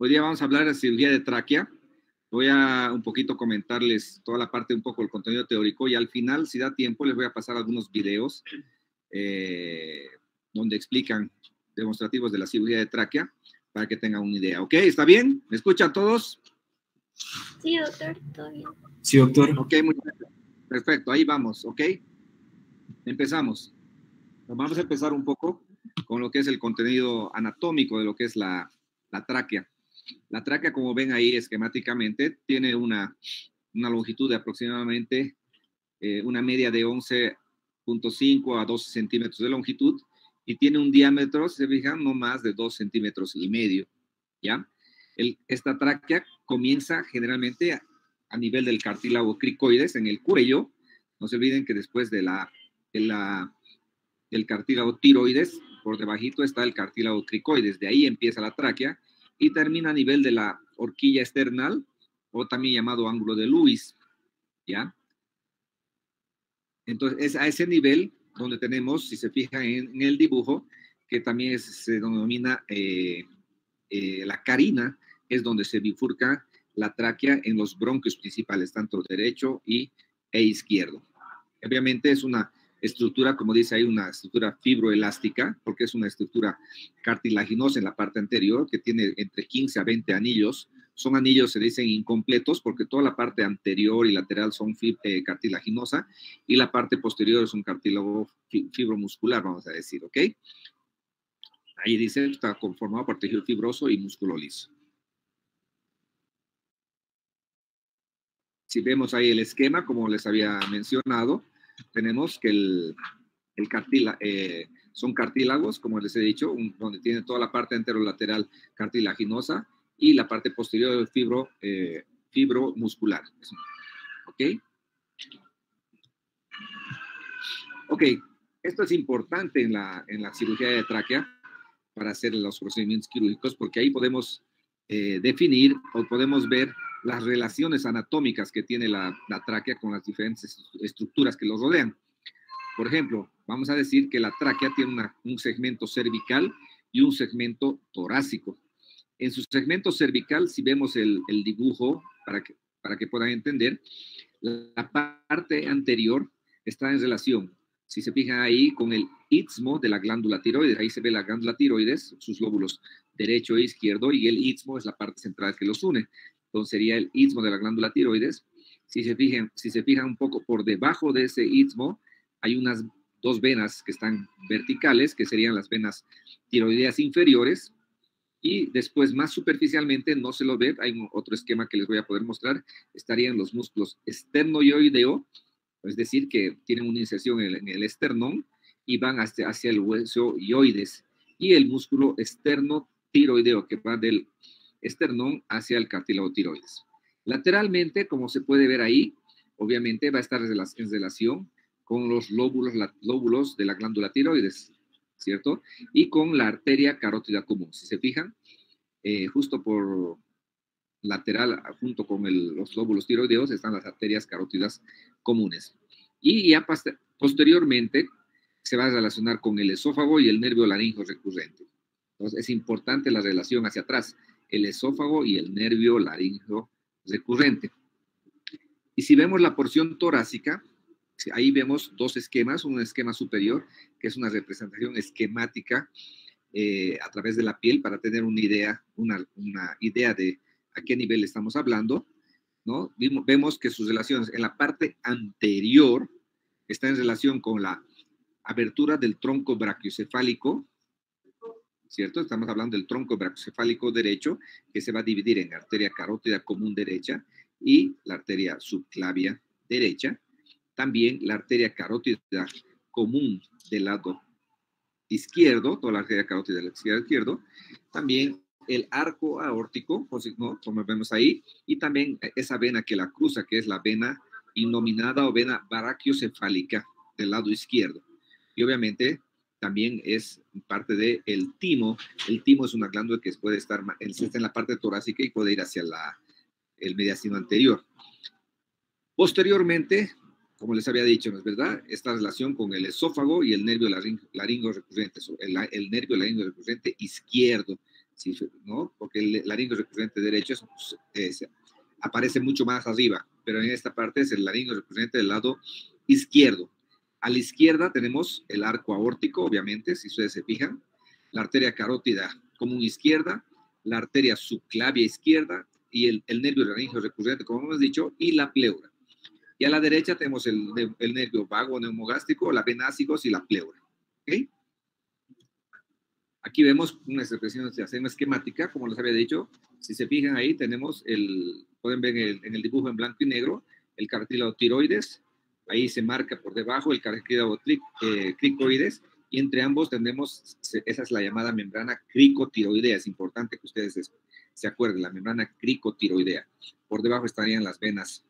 Hoy día vamos a hablar de cirugía de tráquea. Voy a un poquito comentarles toda la parte, un poco el contenido teórico, y al final, si da tiempo, les voy a pasar algunos videos donde explican demostrativos de la cirugía de tráquea para que tengan una idea. ¿Ok? ¿Está bien? ¿Me escuchan todos? Sí, doctor, todo bien. Sí, doctor. Ok, muy bien. Perfecto, ahí vamos, ¿ok? Empezamos. Vamos a empezar un poco con lo que es el contenido anatómico de lo que es la tráquea. La tráquea, como ven ahí esquemáticamente, tiene una longitud de aproximadamente una media de 11.5 a 12 centímetros de longitud y tiene un diámetro, si se fijan, no más de 2 centímetros y medio, ¿ya? Esta tráquea comienza generalmente a nivel del cartílago cricoides en el cuello. No se olviden que después del cartílago tiroides, por debajito está el cartílago cricoides, de ahí empieza la tráquea y termina a nivel de la horquilla esternal, o también llamado ángulo de Lewis, ¿ya? Entonces, es a ese nivel donde tenemos, si se fijan en el dibujo, que también se denomina la carina, es donde se bifurca la tráquea en los bronquios principales, tanto derecho e izquierdo. Obviamente es una estructura, como dice ahí, una estructura fibroelástica, porque es una estructura cartilaginosa en la parte anterior, que tiene entre 15 a 20 anillos. Son anillos, se dicen incompletos, porque toda la parte anterior y lateral son cartilaginosa, y la parte posterior es un cartílago fibromuscular, vamos a decir, ¿ok? Ahí dice, está conformado por tejido fibroso y músculo liso. Si vemos ahí el esquema, como les había mencionado, tenemos que son cartílagos, como les he dicho, donde tiene toda la parte anterolateral cartilaginosa y la parte posterior fibromuscular. ¿Ok? Ok, esto es importante en la cirugía de tráquea para hacer los procedimientos quirúrgicos, porque ahí podemos definir o podemos ver las relaciones anatómicas que tiene la tráquea con las diferentes estructuras que los rodean. Por ejemplo, vamos a decir que la tráquea tiene un segmento cervical y un segmento torácico. En su segmento cervical, si vemos el dibujo, para que puedan entender, la parte anterior está en relación, si se fijan ahí, con el istmo de la glándula tiroides. Ahí se ve la glándula tiroides, sus lóbulos derecho e izquierdo, y el istmo es la parte central que los une. Entonces sería el istmo de la glándula tiroides. Si se fijan un poco por debajo de ese istmo, hay unas dos venas que están verticales, que serían las venas tiroideas inferiores, y después más superficialmente, no se lo ve, hay otro esquema que les voy a poder mostrar, estarían los músculos esternoioideo, es decir, que tienen una inserción en el esternón y van hacia el hueso ioides, y el músculo esternotiroideo, que va del esternón hacia el cartílago tiroides. Lateralmente, como se puede ver ahí, obviamente va a estar en relación con los lóbulos de la glándula tiroides, ¿cierto? Y con la arteria carótida común. Si se fijan, justo por lateral, junto con los lóbulos tiroideos, están las arterias carótidas comunes. Y ya posteriormente se va a relacionar con el esófago y el nervio laríngeo recurrente. Entonces, es importante la relación hacia atrás, el esófago y el nervio laríngeo recurrente. Y si vemos la porción torácica, ahí vemos dos esquemas, un esquema superior, que es una representación esquemática a través de la piel para tener una idea de a qué nivel estamos hablando, ¿no? Vemos que sus relaciones en la parte anterior están en relación con la abertura del tronco brachiocefálico, ¿cierto? Estamos hablando del tronco brachiocefálico derecho, que se va a dividir en arteria carótida común derecha y la arteria subclavia derecha. También la arteria carótida común del lado izquierdo, toda la arteria carótida del lado izquierdo. También el arco aórtico, ¿no? Como vemos ahí, y también esa vena que la cruza, que es la vena innominada o vena brachiocefálica del lado izquierdo. Y obviamente también es parte del timo. El timo es una glándula que puede estar en la parte torácica y puede ir hacia el mediastino anterior. Posteriormente, como les había dicho, ¿no es verdad? Esta relación con el esófago y el nervio laríngeo recurrente, el nervio laríngeo recurrente izquierdo. Sí, ¿no? Porque el laringo recurrente derecho aparece mucho más arriba, pero en esta parte es el laringo recurrente del lado izquierdo. A la izquierda tenemos el arco aórtico, obviamente, si ustedes se fijan, la arteria carótida común izquierda, la arteria subclavia izquierda y el nervio laríngeo recurrente, como hemos dicho, y la pleura. Y a la derecha tenemos el nervio vago neumogástrico, la vena ácigos y la pleura. ¿Ok? Aquí vemos una expresión de hacer esquemática, como les había dicho. Si se fijan ahí, tenemos pueden ver en el dibujo en blanco y negro, el cartílago tiroides. Ahí se marca por debajo el cartílago cricoides. Y entre ambos tenemos, esa es la llamada membrana cricotiroidea. Es importante que ustedes se acuerden, la membrana cricotiroidea. Por debajo estarían las venas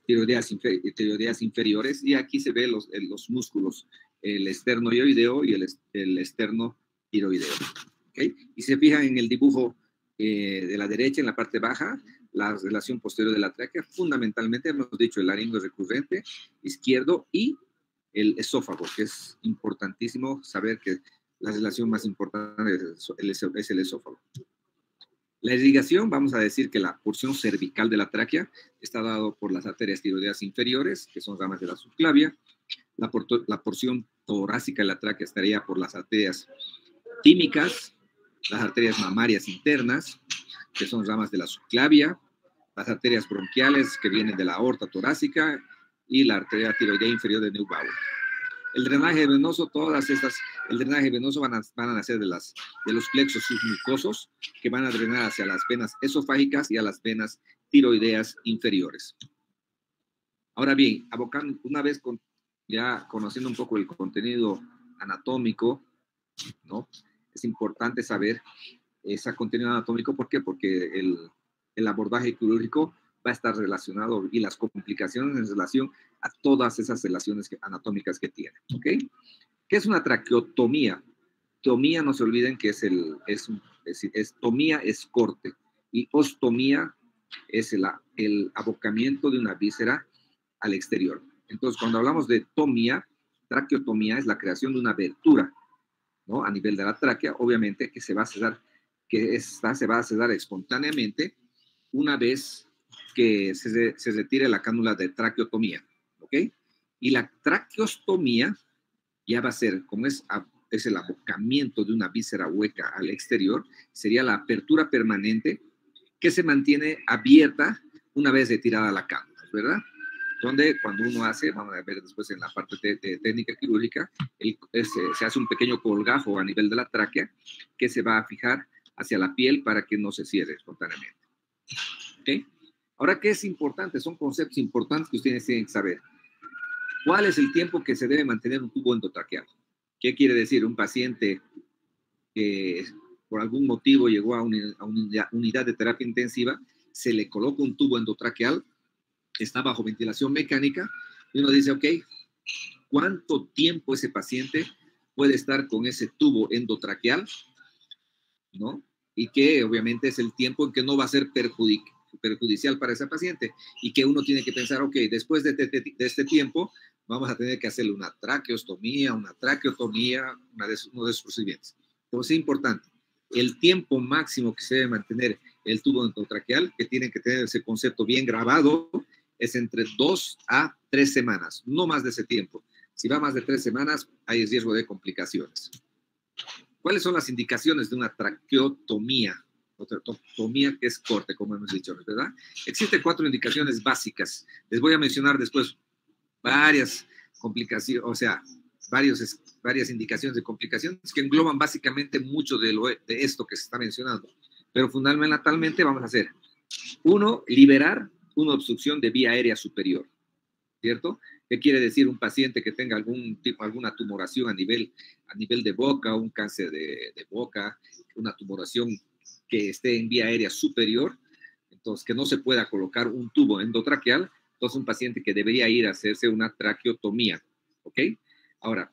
tiroideas inferiores. Y aquí se ven los músculos, el esternoioideo y el esternotiroideo. ¿Okay? Y se fijan en el dibujo de la derecha, en la parte baja, la relación posterior de la tráquea, fundamentalmente hemos dicho el laringo recurrente izquierdo y el esófago, que es importantísimo saber que la relación más importante es el esófago. La irrigación, vamos a decir que la porción cervical de la tráquea está dado por las arterias tiroideas inferiores, que son ramas de la subclavia. La porción torácica de la tráquea estaría por las arterias tímicas, las arterias mamarias internas, que son ramas de la subclavia, las arterias bronquiales que vienen de la aorta torácica y la arteria tiroidea inferior de Neubauer. El drenaje venoso, el drenaje venoso van a nacer de los plexos submucosos que van a drenar hacia las venas esofágicas y a las venas tiroideas inferiores. Ahora bien, una vez ya conociendo un poco el contenido anatómico, ¿no? Es importante saber ese contenido anatómico. ¿Por qué? Porque el abordaje quirúrgico va a estar relacionado y las complicaciones en relación a todas esas relaciones anatómicas que tiene. ¿Ok? ¿Qué es una traqueotomía? Tomía, no se olviden que tomía es corte y ostomía es el abocamiento de una víscera al exterior. Entonces, cuando hablamos de tomía, traqueotomía es la creación de una abertura, ¿no? A nivel de la tráquea, obviamente que se va a cesar, se va a cesar espontáneamente una vez que se retire la cánula de traqueotomía, ¿ok? Y la traqueostomía ya va a ser, como es el abocamiento de una víscera hueca al exterior, sería la apertura permanente que se mantiene abierta una vez retirada la cánula, ¿verdad? Donde cuando uno hace, vamos a ver después en la parte de técnica quirúrgica, se hace un pequeño colgajo a nivel de la tráquea que se va a fijar hacia la piel para que no se cierre espontáneamente. ¿Okay? Ahora, ¿qué es importante? Son conceptos importantes que ustedes tienen que saber. ¿Cuál es el tiempo que se debe mantener un tubo endotraqueal? ¿Qué quiere decir? Un paciente que por algún motivo llegó a una unidad de terapia intensiva, se le coloca un tubo endotraqueal, está bajo ventilación mecánica, y uno dice, ok, ¿cuánto tiempo ese paciente puede estar con ese tubo endotraqueal? ¿No? Y que obviamente es el tiempo en que no va a ser perjudicial para ese paciente, y que uno tiene que pensar, ok, después de este tiempo vamos a tener que hacerle una traqueostomía, uno de esos procedimientos. Entonces es importante, el tiempo máximo que se debe mantener el tubo endotraqueal, que tienen que tener ese concepto bien grabado, es entre 2 a 3 semanas, no más de ese tiempo. Si va más de 3 semanas, hay riesgo de complicaciones. ¿Cuáles son las indicaciones de una traqueotomía? Traqueotomía que es corte, como hemos dicho, ¿verdad? Existen 4 indicaciones básicas. Les voy a mencionar después varias complicaciones, o sea, varias indicaciones de complicaciones que engloban básicamente mucho de esto que se está mencionando. Pero fundamentalmente vamos a hacer, 1, liberar una obstrucción de vía aérea superior, ¿cierto? ¿Qué quiere decir? Un paciente que tenga alguna tumoración a nivel de boca, un cáncer de boca, una tumoración que esté en vía aérea superior, entonces que no se pueda colocar un tubo endotraqueal, entonces un paciente que debería ir a hacerse una traqueotomía, ¿ok? Ahora,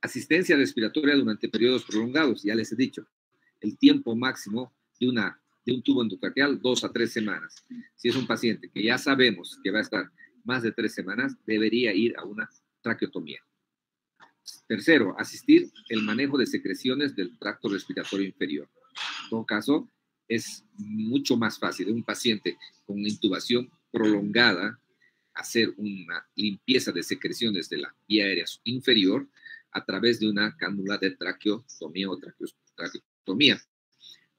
asistencia respiratoria durante periodos prolongados, ya les he dicho, el tiempo máximo de un tubo endotraqueal, 2 a 3 semanas. Si es un paciente que ya sabemos que va a estar más de 3 semanas, debería ir a una traqueotomía. Tercero, asistir el manejo de secreciones del tracto respiratorio inferior. En todo caso, es mucho más fácil de un paciente con intubación prolongada hacer una limpieza de secreciones de la vía aérea inferior a través de una cánula de traqueotomía o traqueotomía.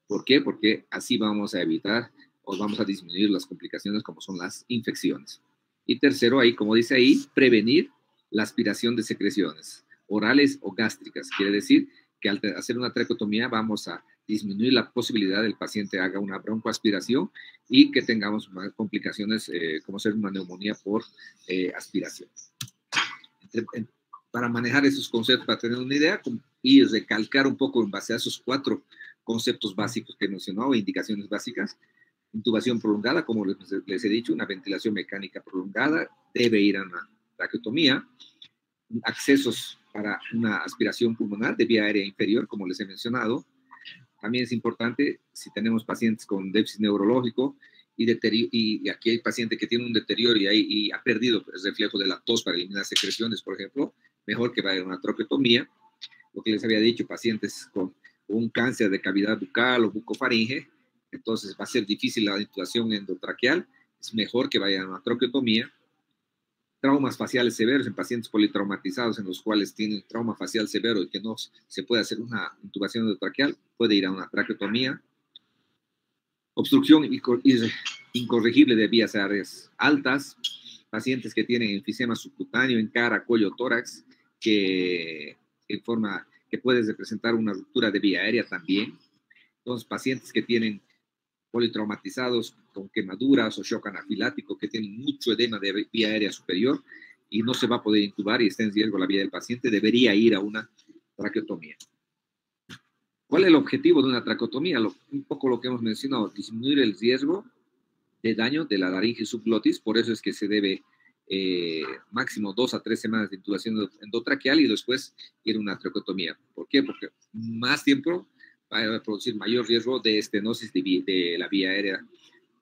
¿Por qué? Porque así vamos a evitar o vamos a disminuir las complicaciones como son las infecciones. Y tercero, ahí, como dice ahí, prevenir la aspiración de secreciones orales o gástricas. Quiere decir que al hacer una traqueotomía vamos a disminuir la posibilidad del paciente haga una broncoaspiración y que tengamos más complicaciones como ser una neumonía por aspiración. Para manejar esos conceptos, para tener una idea y recalcar un poco en base a esos 4 conceptos básicos que he mencionado, indicaciones básicas, intubación prolongada, como les he dicho, una ventilación mecánica prolongada, debe ir a una traqueotomía, accesos para una aspiración pulmonar de vía aérea inferior, como les he mencionado. También es importante, si tenemos pacientes con déficit neurológico y aquí hay paciente que tiene un deterioro y ha perdido el reflejo de la tos para eliminar secreciones, por ejemplo, mejor que vaya a una traqueotomía. Lo que les había dicho, pacientes con un cáncer de cavidad bucal o bucofaringe, entonces va a ser difícil la intubación endotraqueal, es mejor que vayan a una traqueotomía. Traumas faciales severos en pacientes politraumatizados en los cuales tienen trauma facial severo y que no se puede hacer una intubación endotraqueal, puede ir a una traqueotomía. Obstrucción incorregible de vías aéreas altas, pacientes que tienen enfisema subcutáneo en cara, cuello, tórax, que puede representar una ruptura de vía aérea también. Entonces, pacientes que tienen politraumatizados con quemaduras o shock anafilático, que tienen mucho edema de vía aérea superior y no se va a poder intubar y está en riesgo la vida del paciente, debería ir a una traqueotomía. ¿Cuál es el objetivo de una traqueotomía? Un poco lo que hemos mencionado, disminuir el riesgo de daño de la laringe subglotis, por eso es que se debe máximo 2 a 3 semanas de intubación endotraqueal y después ir a una traqueotomía. ¿Por qué? Porque más tiempo va a producir mayor riesgo de estenosis de la vía aérea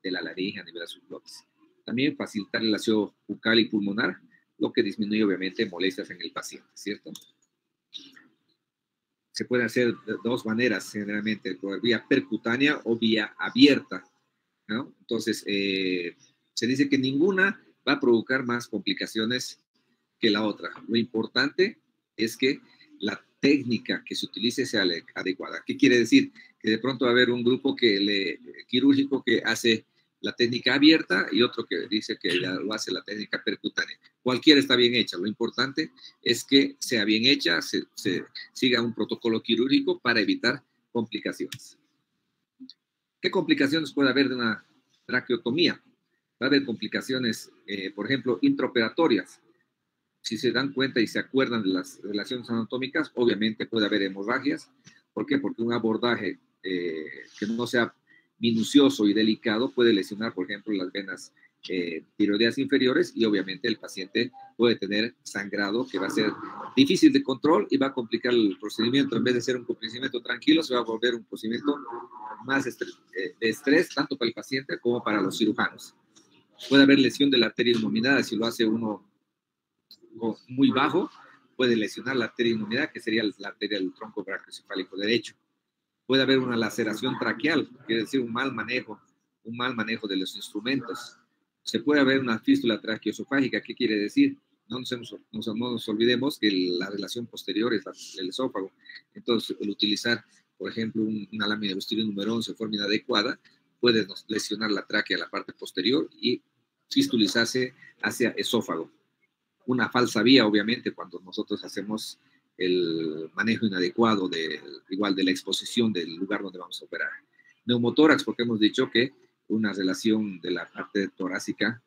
de la laringe a nivel de subglotis. También facilitar el aseo bucal y pulmonar, lo que disminuye obviamente molestias en el paciente, ¿cierto? Se puede hacer de 2 maneras generalmente, por vía percutánea o vía abierta, ¿no? Entonces, se dice que ninguna va a provocar más complicaciones que la otra. Lo importante es que la técnica que se utilice sea adecuada. ¿Qué quiere decir? Que de pronto va a haber un grupo quirúrgico que hace la técnica abierta y otro que dice que lo hace la técnica percutánea. Cualquiera está bien hecha. Lo importante es que sea bien hecha, se siga un protocolo quirúrgico para evitar complicaciones. ¿Qué complicaciones puede haber de una traqueotomía? Va a haber complicaciones, por ejemplo, intraoperatorias. Si se dan cuenta y se acuerdan de las relaciones anatómicas, obviamente puede haber hemorragias. ¿Por qué? Porque un abordaje que no sea minucioso y delicado puede lesionar, por ejemplo, las venas tiroideas inferiores y obviamente el paciente puede tener sangrado que va a ser difícil de control y va a complicar el procedimiento. En vez de ser un procedimiento tranquilo, se va a volver un procedimiento más de estrés, tanto para el paciente como para los cirujanos. Puede haber lesión de la arteria innominada si lo hace uno muy bajo, puede lesionar la arteria innominada, que sería la arteria del tronco brachiocefálico derecho. Puede haber una laceración traqueal, quiere decir un mal manejo de los instrumentos. Se puede haber una fístula traqueoesofágica. ¿Qué quiere decir? No nos olvidemos que la relación posterior es el esófago. Entonces, el utilizar, por ejemplo, una lámina de Bustirio número 11 de forma inadecuada puede lesionar la tráquea, la parte posterior, y fistulizarse hacia esófago. Una falsa vía, obviamente, cuando nosotros hacemos el manejo inadecuado igual de la exposición del lugar donde vamos a operar. Neumotórax, porque hemos dicho que una relación de la parte torácica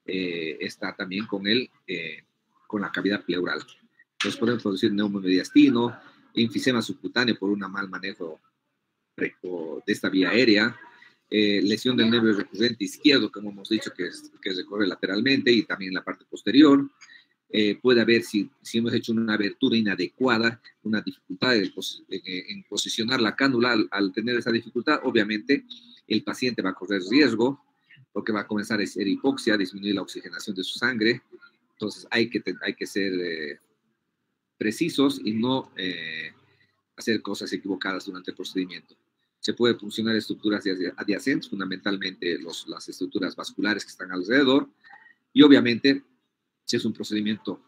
está también con la cavidad pleural. Entonces podemos producir neumomediastino, enfisema subcutáneo por un mal manejo de esta vía aérea, lesión del nervio recurrente izquierdo, como hemos dicho, que recorre lateralmente y también la parte posterior. Puede haber, si hemos hecho una abertura inadecuada, una dificultad en posicionar la cánula. Al tener esa dificultad, obviamente, el paciente va a correr riesgo porque va a comenzar a hacer hipoxia, disminuir la oxigenación de su sangre. Entonces, hay que ser precisos y no hacer cosas equivocadas durante el procedimiento. Se puede puncionar estructuras adyacentes, fundamentalmente las estructuras vasculares que están alrededor, y obviamente, si es un procedimiento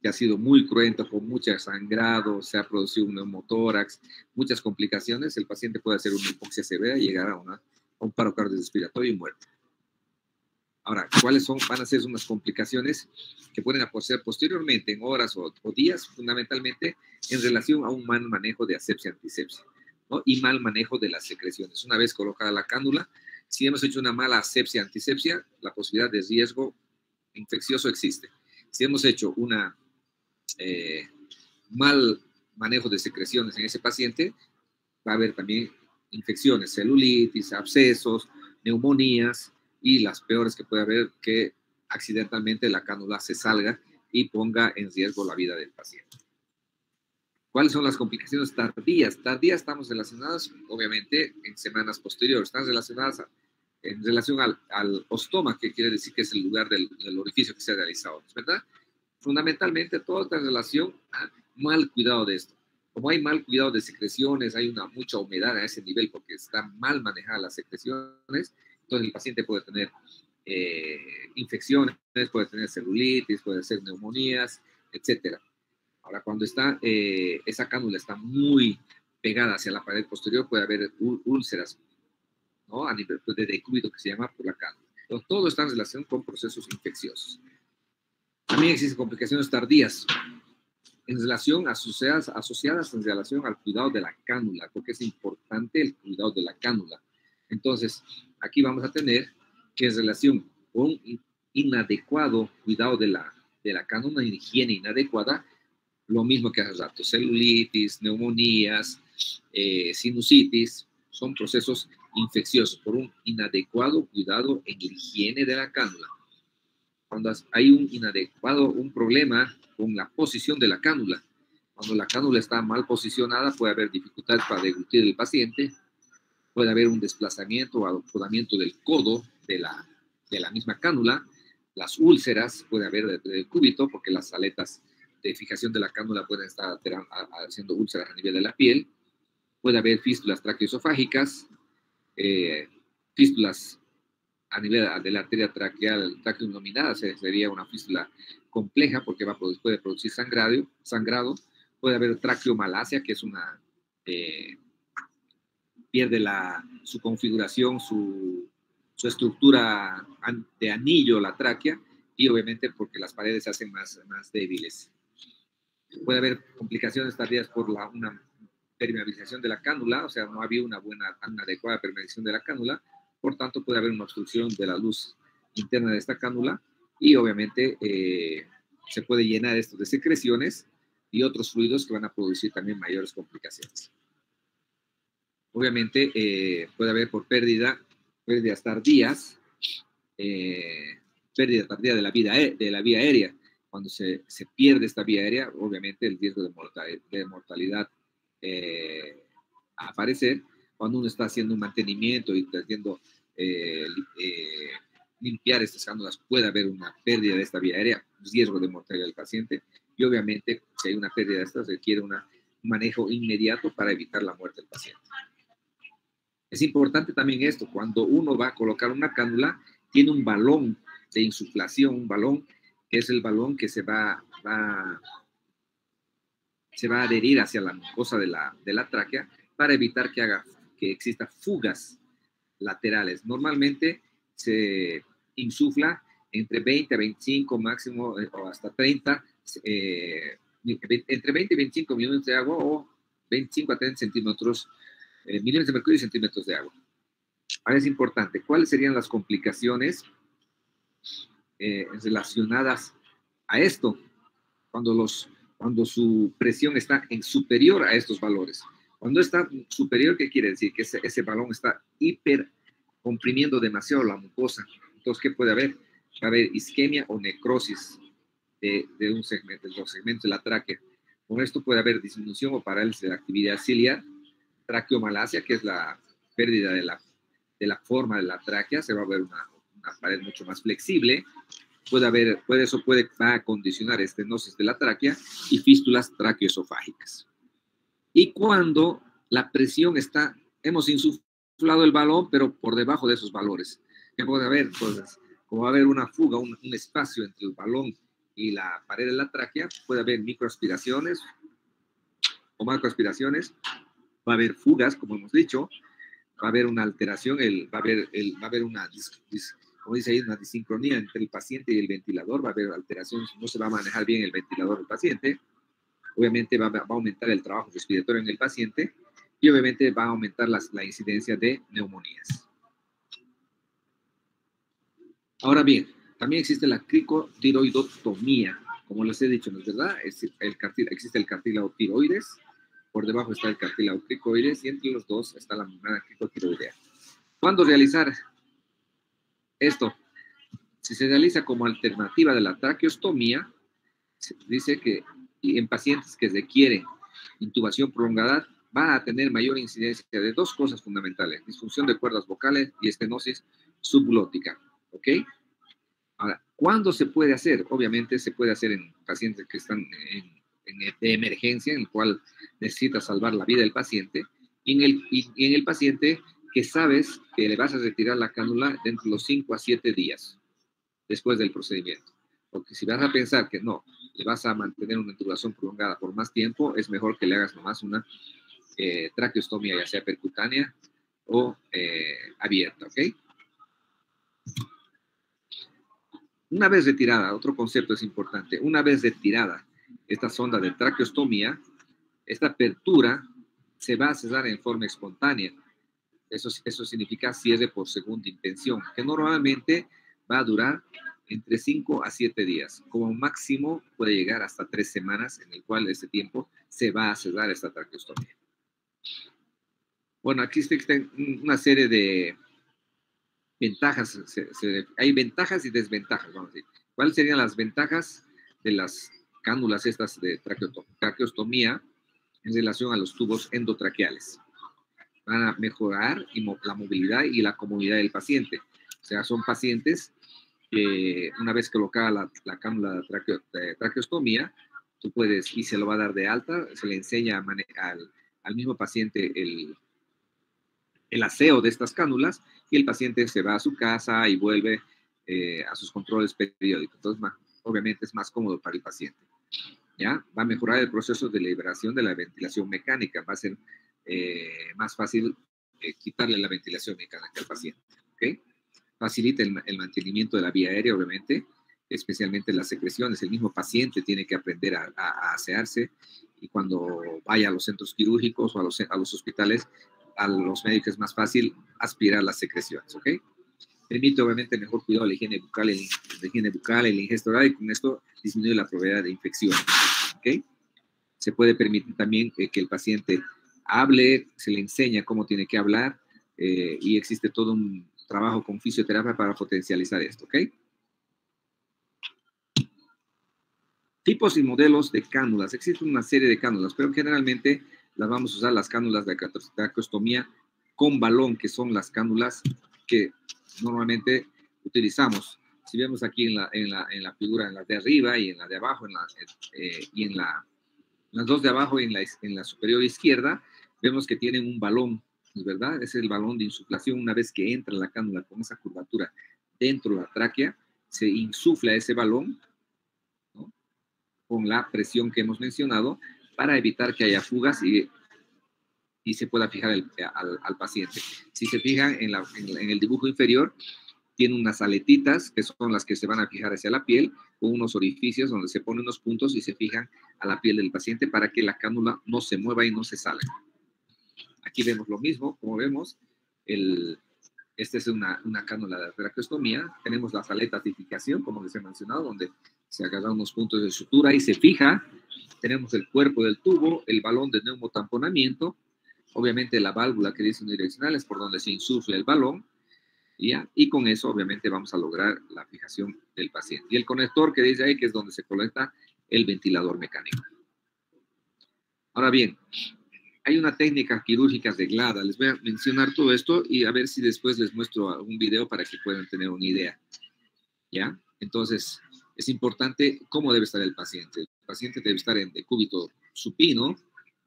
que ha sido muy cruento, con mucho sangrado, se ha producido un neumotórax, muchas complicaciones, el paciente puede hacer una hipoxia severa y llegar a un paro cardiorrespiratorio y muerte. Ahora, ¿cuáles van a ser unas complicaciones que pueden aparecer posteriormente, en horas o días, fundamentalmente en relación a un mal manejo de asepsia-antisepsia, ¿no? Y mal manejo de las secreciones? Una vez colocada la cánula, si hemos hecho una mala asepsia-antisepsia, la posibilidad de riesgo infeccioso existe. Si hemos hecho una mal manejo de secreciones en ese paciente, va a haber también infecciones, celulitis, abscesos, neumonías, y las peores que puede haber, que accidentalmente la cánula se salga y ponga en riesgo la vida del paciente. ¿Cuáles son las complicaciones tardías? Tardías estamos relacionadas, obviamente, en semanas posteriores. Están relacionadas en relación al ostoma, que quiere decir que es el lugar del orificio que se ha realizado, ¿verdad? Fundamentalmente, toda esta relación a mal cuidado de esto. Como hay mal cuidado de secreciones, hay mucha humedad a ese nivel porque están mal manejadas las secreciones, entonces el paciente puede tener infecciones, puede tener celulitis, puede ser neumonías, etc. Ahora, cuando esa cánula está muy pegada hacia la pared posterior, puede haber úlceras, ¿no? A nivel de decúbito, que se llama por la cánula. Entonces, todo está en relación con procesos infecciosos. También existen complicaciones tardías en relación asociadas en relación al cuidado de la cánula, porque es importante el cuidado de la cánula. Entonces, aquí vamos a tener que en relación con inadecuado cuidado de la cánula, una higiene inadecuada, lo mismo que hace rato, celulitis, neumonías, sinusitis, son procesos infecciosos por un inadecuado cuidado en la higiene de la cánula. Cuando hay un problema con la posición de la cánula, cuando la cánula está mal posicionada, puede haber dificultades para deglutir el paciente, puede haber un desplazamiento o acomodamiento del codo de la misma cánula, las úlceras, puede haber del cúbito, porque las aletas de fijación de la cánula pueden estar haciendo úlceras a nivel de la piel, puede haber fístulas traqueoesofágicas, fístulas a nivel de la arteria traqueal, traqueonominada, sería una fístula compleja porque puede producir sangrado, puede haber traqueomalacia, que es pierde su configuración, su estructura de anillo, la tráquea, y obviamente porque las paredes se hacen más débiles. Puede haber complicaciones tardías por una permeabilización de la cánula, o sea, no había una adecuada permeabilización de la cánula, por tanto puede haber una obstrucción de la luz interna de esta cánula y obviamente se puede llenar esto de secreciones y otros fluidos que van a producir también mayores complicaciones. Obviamente puede haber por pérdidas tardías, pérdida tardía de la vía aérea. Cuando se pierde esta vía aérea, obviamente el riesgo de mortalidad a aparecer. Cuando uno está haciendo un mantenimiento y haciendo limpiar estas cánulas, puede haber una pérdida de esta vía aérea, riesgo de mortalidad del paciente, y obviamente si hay una pérdida de estas requiere un manejo inmediato para evitar la muerte del paciente. Es importante también esto, cuando uno va a colocar una cánula, tiene un balón de insuflación, un balón que es el balón que se va a adherir hacia la mucosa de la tráquea para evitar que exista fugas laterales. Normalmente se insufla entre 20 a 25, máximo o hasta 30, entre 20 y 25 milímetros de agua o 25 a 30 centímetros, milímetros de mercurio y centímetros de agua. Ahora es importante, ¿cuáles serían las complicaciones relacionadas a esto? Cuando su presión está superior a estos valores. Cuando está superior, ¿qué quiere decir? Que ese balón está comprimiendo demasiado la mucosa. Entonces, ¿qué puede haber? Va a haber isquemia o necrosis de los segmentos de la tráquea. Con esto puede haber disminución o parálisis de la actividad ciliar, traqueomalacia, que es la pérdida de la forma de la tráquea, se va a ver una pared mucho más flexible, va a condicionar estenosis de la tráquea y fístulas traqueoesofágicas. Y cuando la presión hemos insuflado el balón, pero por debajo de esos valores, ¿qué puede haber? Entonces, como va a haber una fuga, un espacio entre el balón y la pared de la tráquea, puede haber microaspiraciones o macroaspiraciones, va a haber fugas, como hemos dicho, va a haber una alteración, va a haber una, como dice ahí, una disincronía entre el paciente y el ventilador, va a haber alteración, no se va a manejar bien el ventilador del paciente, obviamente va a aumentar el trabajo respiratorio en el paciente y obviamente va a aumentar la incidencia de neumonías. Ahora bien, también existe la cricotiroidotomía, como les he dicho, ¿no es verdad? Existe el cartílago tiroides, por debajo está el cartílago cricoides y entre los dos está la membrana cricotiroidea. ¿Cuándo realizar esto? Si se realiza como alternativa de la traqueostomía, se dice que en pacientes que requieren intubación prolongada va a tener mayor incidencia de dos cosas fundamentales: disfunción de cuerdas vocales y estenosis subglótica. ¿Ok? Ahora, ¿cuándo se puede hacer? Obviamente se puede hacer en pacientes que están de emergencia, en el cual necesita salvar la vida del paciente, y en el paciente que sabes que le vas a retirar la cánula dentro de los 5 a 7 días después del procedimiento. Porque si vas a pensar que no, le vas a mantener una intubación prolongada por más tiempo, es mejor que le hagas nomás una traqueostomía, ya sea percutánea o abierta, ¿ok? Una vez retirada, otro concepto es importante, una vez retirada esta sonda de traqueostomía, esta apertura se va a cesar en forma espontánea. Eso significa cierre por segunda intención, que normalmente va a durar entre 5 a 7 días. Como máximo puede llegar hasta 3 semanas, en el cual ese tiempo se va a cerrar esta traqueostomía. Bueno, aquí existen una serie de ventajas. Hay ventajas y desventajas, vamos a decir. ¿Cuáles serían las ventajas de las cánulas estas de traqueostomía en relación a los tubos endotraqueales? Van a mejorar la movilidad y la comodidad del paciente. O sea, son pacientes que una vez colocada la cánula de traqueostomía, tú puedes, y se lo va a dar de alta, se le enseña al mismo paciente el aseo de estas cánulas y el paciente se va a su casa y vuelve a sus controles periódicos. Entonces, obviamente es más cómodo para el paciente. ¿Ya? Va a mejorar el proceso de liberación de la ventilación mecánica. Va a ser más fácil quitarle la ventilación mecánica al paciente. ¿Okay? Facilita el mantenimiento de la vía aérea, obviamente, especialmente las secreciones. El mismo paciente tiene que aprender a asearse y cuando vaya a los centros quirúrgicos o a los hospitales, a los médicos es más fácil aspirar las secreciones. ¿Ok? Permite, obviamente, mejor cuidado de la higiene bucal, el ingesto oral, y con esto disminuye la probabilidad de infección. ¿Ok? Se puede permitir también que el paciente hable, se le enseña cómo tiene que hablar y existe todo un trabajo con fisioterapia para potencializar esto, ¿ok? Tipos y modelos de cánulas. Existe una serie de cánulas, pero generalmente las vamos a usar las cánulas de traqueostomía con balón, que son las cánulas que normalmente utilizamos. Si vemos aquí en la figura, en la de arriba y en la de abajo, y en las dos de abajo y en la superior izquierda, vemos que tienen un balón, ¿verdad? Es el balón de insuflación. Una vez que entra la cánula con esa curvatura dentro de la tráquea, se insufla ese balón, ¿no? Con la presión que hemos mencionado para evitar que haya fugas y se pueda fijar al paciente. Si se fijan en el dibujo inferior, tiene unas aletitas que son las que se van a fijar hacia la piel, con unos orificios donde se ponen unos puntos y se fijan a la piel del paciente para que la cánula no se mueva y no se salga. Aquí vemos lo mismo, como vemos, esta es una cánula de traqueostomía. Tenemos la aletas de fijación, como les he mencionado, donde se agarran unos puntos de sutura y se fija. Tenemos el cuerpo del tubo, el balón de neumotamponamiento, obviamente la válvula que dice unidireccional es por donde se insufla el balón, ¿ya? Y con eso obviamente vamos a lograr la fijación del paciente. Y el conector que dice ahí, que es donde se conecta el ventilador mecánico. Ahora bien, hay una técnica quirúrgica arreglada. Les voy a mencionar todo esto y a ver si después les muestro un video para que puedan tener una idea, ¿ya? Entonces, es importante cómo debe estar el paciente. El paciente debe estar en decúbito supino,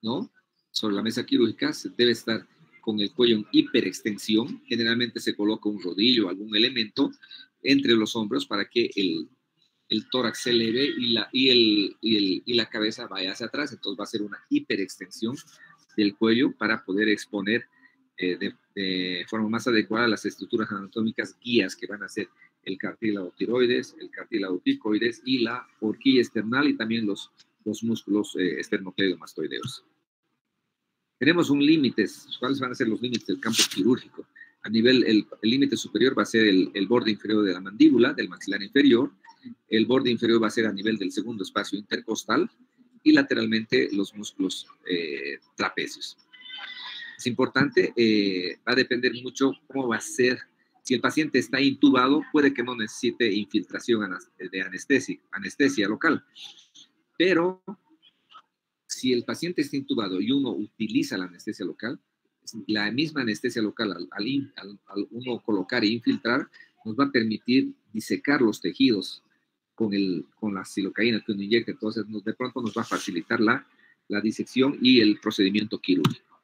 ¿no? Sobre la mesa quirúrgica, debe estar con el cuello en hiperextensión. Generalmente se coloca un rodillo o algún elemento entre los hombros para que el tórax se eleve y la cabeza vaya hacia atrás. Entonces va a ser una hiperextensión del cuello para poder exponer de forma más adecuada las estructuras anatómicas guías que van a ser el cartílago tiroides, el cartílago cricoides y la horquilla esternal y también los músculos esternocleidomastoideos. Tenemos un límite. ¿Cuáles van a ser los límites del campo quirúrgico? A nivel, el límite superior va a ser el borde inferior de la mandíbula, del maxilar inferior. El borde inferior va a ser a nivel del segundo espacio intercostal y lateralmente los músculos trapecios. Es importante, va a depender mucho cómo va a ser. Si el paciente está intubado, puede que no necesite infiltración de anestesia local. Pero si el paciente está intubado y uno utiliza la anestesia local, la misma anestesia local al uno colocar e infiltrar, nos va a permitir disecar los tejidos con la silocaína que uno inyecta. Entonces, de pronto nos va a facilitar la disección y el procedimiento quirúrgico.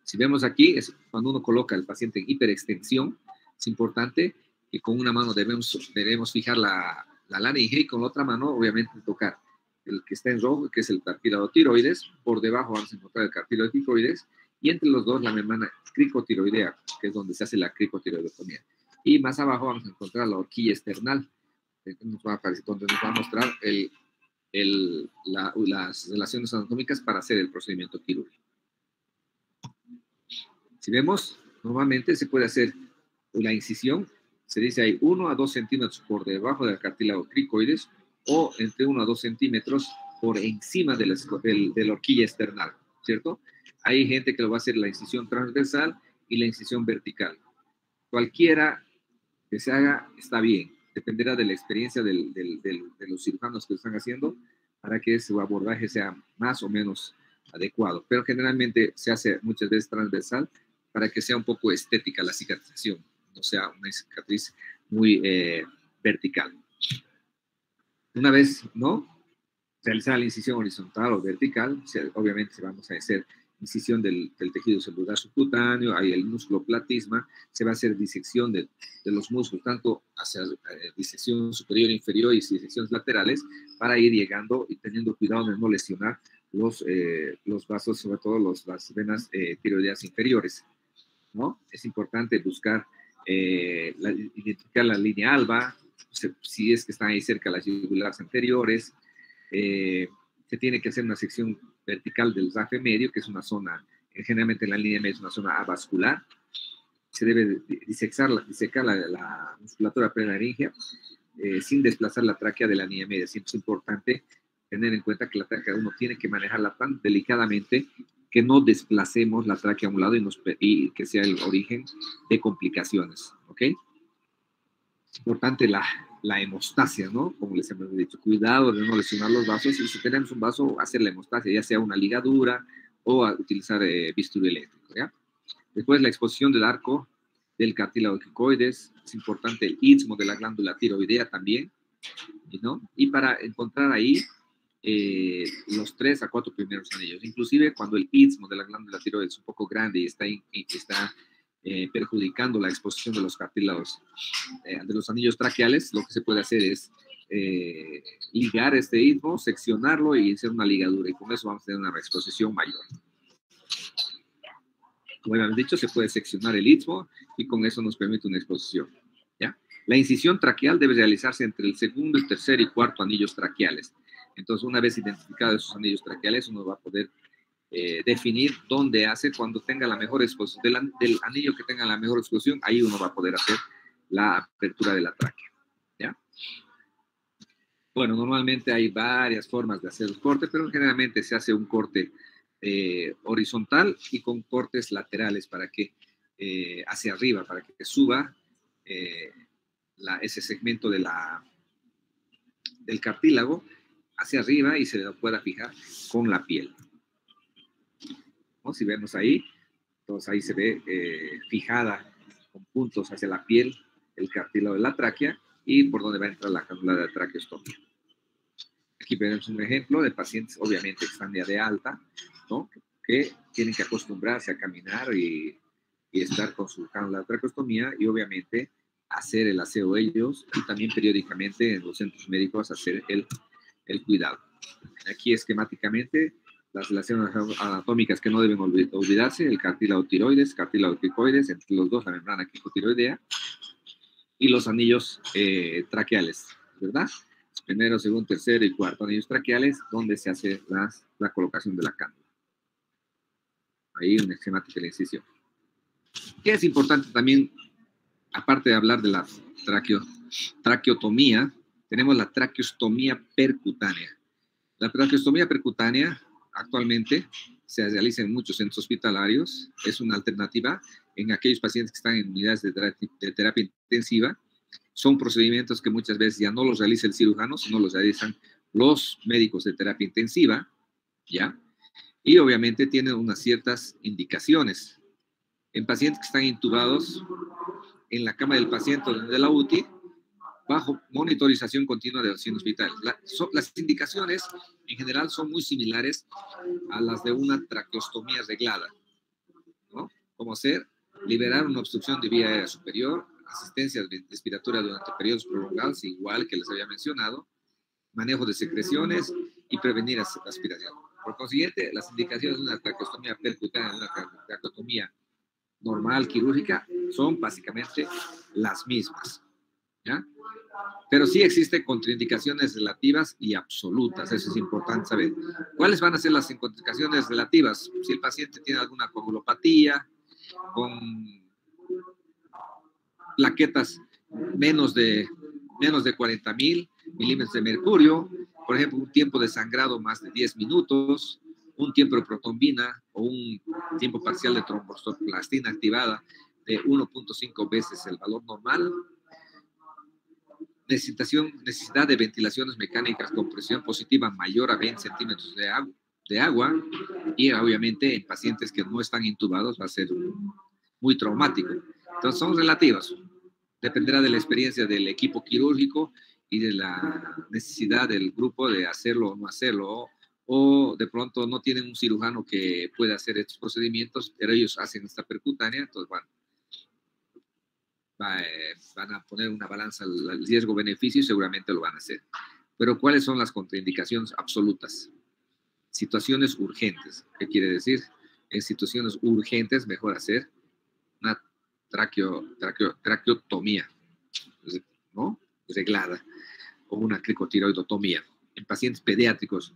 Si vemos aquí, es cuando uno coloca al paciente en hiperextensión, es importante que con una mano debemos fijar la laringe y con la otra mano, obviamente, tocar el que está en rojo, que es el cartílago tiroides. Por debajo vamos a encontrar el cartílago cricoides y entre los dos la membrana cricotiroidea, que es donde se hace la cricotiroidectomía. Y más abajo vamos a encontrar la horquilla esternal, donde nos va a mostrar las relaciones anatómicas para hacer el procedimiento quirúrgico. Si vemos, normalmente se puede hacer la incisión, se dice ahí 1 a 2 centímetros por debajo del cartílago cricoides o entre 1 a 2 centímetros por encima de la horquilla esternal, ¿cierto? Hay gente que lo va a hacer la incisión transversal y la incisión vertical. Cualquiera que se haga está bien, dependerá de la experiencia de los cirujanos que lo están haciendo para que su abordaje sea más o menos adecuado, pero generalmente se hace muchas veces transversal para que sea un poco estética la cicatrización, no sea una cicatriz muy vertical. Una vez, ¿no?, realizar la incisión horizontal o vertical, obviamente vamos a hacer incisión del tejido celular subcutáneo, ahí el músculo platisma, se va a hacer disección de los músculos, tanto hacia disección superior e inferior y disecciones laterales, para ir llegando y teniendo cuidado de no lesionar los vasos, sobre todo las venas tiroideas inferiores, ¿no? Es importante buscar, identificar la línea alba, si es que están ahí cerca las yugulares anteriores. Se tiene que hacer una sección vertical del rafe medio, que es una zona, generalmente en la línea media es una zona avascular. Se debe disecar la musculatura prenaringea sin desplazar la tráquea de la línea media. Siempre es importante tener en cuenta que la tráquea uno tiene que manejarla tan delicadamente que no desplacemos la tráquea a un lado y que sea el origen de complicaciones, ¿ok? Es importante la hemostasia, ¿no? Como les hemos dicho, cuidado de no lesionar los vasos, y si tenemos un vaso, hacer la hemostasia, ya sea una ligadura o utilizar bisturí eléctrico, ¿ya? Después, la exposición del arco del cartílago cricoides, es importante el istmo de la glándula tiroidea también, ¿no? Y para encontrar ahí los 3 a 4 primeros anillos, inclusive cuando el istmo de la glándula tiroides es un poco grande y está perjudicando la exposición de los cartílagos de los anillos traqueales, lo que se puede hacer es ligar este istmo, seccionarlo y hacer una ligadura, y con eso vamos a tener una exposición mayor. Como habíamos dicho, se puede seccionar el istmo y con eso nos permite una exposición, ¿ya? La incisión traqueal debe realizarse entre el segundo, el tercer y cuarto anillos traqueales. Entonces, una vez identificados esos anillos traqueales, uno va a poder definir dónde hace, cuando tenga la mejor exposición, del anillo que tenga la mejor exposición, ahí uno va a poder hacer la apertura de la tráquea, ¿ya? Bueno, normalmente hay varias formas de hacer el corte, pero generalmente se hace un corte horizontal y con cortes laterales para que hacia arriba, para que suba ese segmento del cartílago hacia arriba y se lo pueda fijar con la piel, ¿no? Si vemos ahí, entonces ahí se ve fijada con puntos hacia la piel el cartílago de la tráquea, y por donde va a entrar la cánula de traqueostomía. Aquí vemos un ejemplo de pacientes, obviamente, que están ya de alta, ¿no? Que tienen que acostumbrarse a caminar y estar con su cánula de traqueostomía y, obviamente, hacer el aseo ellos y también periódicamente en los centros médicos hacer el cuidado. Aquí esquemáticamente las relaciones anatómicas que no deben olvidarse: el cartílago tiroides, cartílago cricoides, entre los dos la membrana cricotiroidea y los anillos traqueales, ¿verdad? Primero, segundo, tercero y cuarto anillos traqueales, donde se hace la colocación de la cánula. Ahí una esquemática de la incisión. ¿Qué es importante también, aparte de hablar de la traqueotomía? Tenemos la traqueostomía percutánea. La traqueostomía percutánea actualmente se realiza en muchos centros hospitalarios. Es una alternativa en aquellos pacientes que están en unidades de terapia intensiva. Son procedimientos que muchas veces ya no los realiza el cirujano, sino los realizan los médicos de terapia intensiva, ¿ya? Y obviamente tienen unas ciertas indicaciones. En pacientes que están intubados en la cama del paciente o de la UTI, bajo monitorización continua de acción hospital. Las indicaciones en general son muy similares a las de una traqueostomía reglada, ¿no? Como hacer, liberar una obstrucción de vía aérea superior, asistencia respiratoria durante periodos prolongados, igual que les había mencionado, manejo de secreciones y prevenir aspiración. Por consiguiente, las indicaciones de una traqueostomía percutánea, de una traqueostomía normal, quirúrgica, son básicamente las mismas, ¿ya? Pero sí existen contraindicaciones relativas y absolutas, eso es importante saber. ¿Cuáles van a ser las contraindicaciones relativas? Si el paciente tiene alguna coagulopatía, con plaquetas menos de 40.000 milímetros de mercurio, por ejemplo, un tiempo de sangrado más de 10 minutos, un tiempo de protombina o un tiempo parcial de trombocitoplastina activada de 1.5 veces el valor normal, necesidad de ventilaciones mecánicas con presión positiva mayor a 20 centímetros de agua, y obviamente en pacientes que no están intubados va a ser muy traumático. Entonces son relativas. Dependerá de la experiencia del equipo quirúrgico y de la necesidad del grupo de hacerlo o no hacerlo, o de pronto no tienen un cirujano que pueda hacer estos procedimientos, pero ellos hacen esta percutánea, entonces bueno, van a poner una balanza al riesgo-beneficio y seguramente lo van a hacer. Pero ¿cuáles son las contraindicaciones absolutas? Situaciones urgentes. ¿Qué quiere decir? En situaciones urgentes mejor hacer una traqueotomía, ¿no? Reglada, o una cricotiroidotomía. En pacientes pediátricos,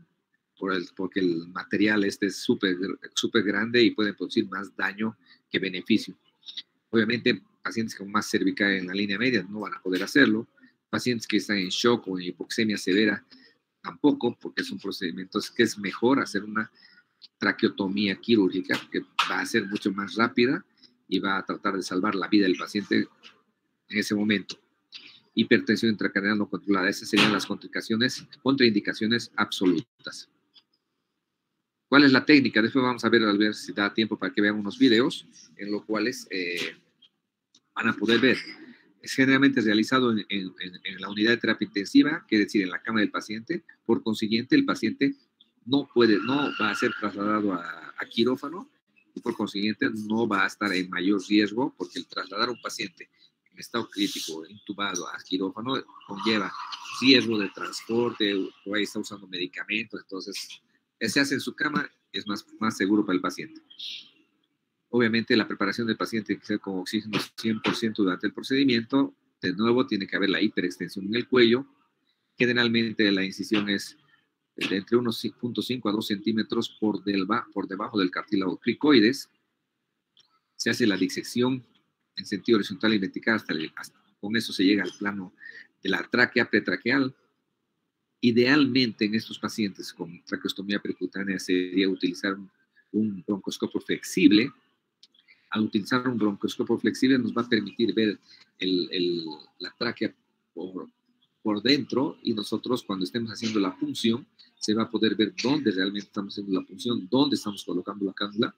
porque el material es súper grande y puede producir más daño que beneficio. Obviamente, pacientes con más cervical en la línea media no van a poder hacerlo. Pacientes que están en shock o en hipoxemia severa tampoco, porque son procedimientos que es mejor hacer una traqueotomía quirúrgica, que va a ser mucho más rápida y va a tratar de salvar la vida del paciente en ese momento. Hipertensión intracraneal no controlada. Esas serían las contraindicaciones absolutas. ¿Cuál es la técnica? Después vamos a ver si da tiempo para que vean unos videos en los cuales van a poder ver. Es generalmente realizado en la unidad de terapia intensiva, quiere decir en la cama del paciente. Por consiguiente, el paciente no va a ser trasladado a quirófano y por consiguiente no va a estar en mayor riesgo, porque el trasladar a un paciente en estado crítico, intubado a quirófano, conlleva riesgo de transporte, o ahí está usando medicamentos, entonces se hace en su cama, es más seguro para el paciente. Obviamente la preparación del paciente tiene que ser con oxígeno 100% durante el procedimiento. De nuevo tiene que haber la hiperextensión en el cuello. Generalmente la incisión es de entre unos 0.5 a 2 centímetros por debajo del cartílago cricoides. Se hace la disección en sentido horizontal y vertical, con eso se llega al plano de la tráquea pretraqueal. Idealmente en estos pacientes con traqueostomía percutánea sería utilizar un broncoscopio flexible. Al utilizar un broncoscopio flexible nos va a permitir ver la tráquea por dentro, y nosotros cuando estemos haciendo la punción se va a poder ver dónde realmente estamos haciendo la punción, dónde estamos colocando la cánula,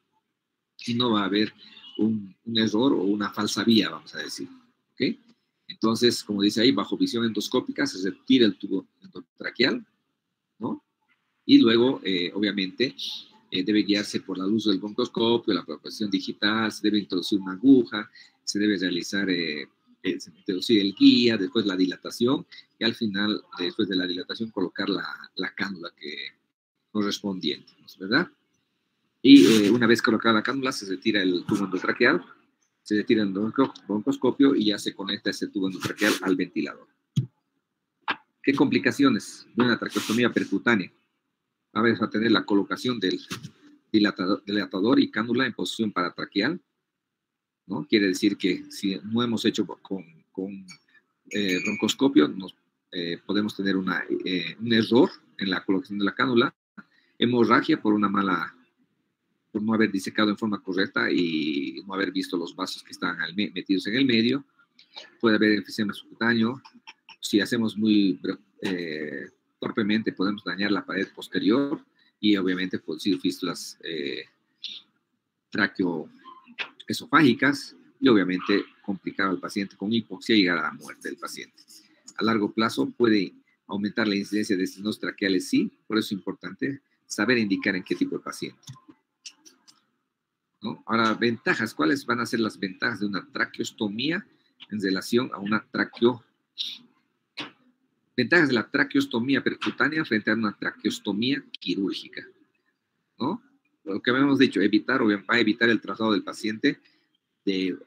y no va a haber un error o una falsa vía, vamos a decir. ¿Okay? Entonces, Entonces, como dice ahí, bajo visión endoscópica se retira el tubo endotraqueal, ¿no? Y luego, obviamente, debe guiarse por la luz del broncoscopio, la palpación digital, se debe introducir una aguja, se debe realizar, introducir el guía, después la dilatación, y al final, después de la dilatación, colocar la cánula correspondiente, ¿verdad? Y una vez colocada la cánula, se retira el tubo endotraqueal, se retira el broncoscopio y ya se conecta ese tubo endotraqueal al ventilador. ¿Qué complicaciones de una traqueostomía percutánea? Vamos a tener la colocación del dilatador y cánula en posición paratraqueal, ¿no? Quiere decir que si no hemos hecho con broncoscopio, podemos tener un error en la colocación de la cánula, hemorragia por no haber disecado en forma correcta y no haber visto los vasos que están metidos en el medio, puede haber enfisema subcutáneo, si hacemos muy torpemente podemos dañar la pared posterior y obviamente producir fístulas traqueoesofágicas y obviamente complicar al paciente con hipoxia y llegar a la muerte del paciente. A largo plazo puede aumentar la incidencia de estenos traqueales, sí, por eso es importante saber indicar en qué tipo de paciente, ¿no? Ahora, ventajas. ¿Cuáles van a ser las ventajas de una traqueostomía en relación a una ventajas de la traqueostomía percutánea frente a una traqueostomía quirúrgica, ¿no? Lo que habíamos dicho, va a evitar el traslado del paciente de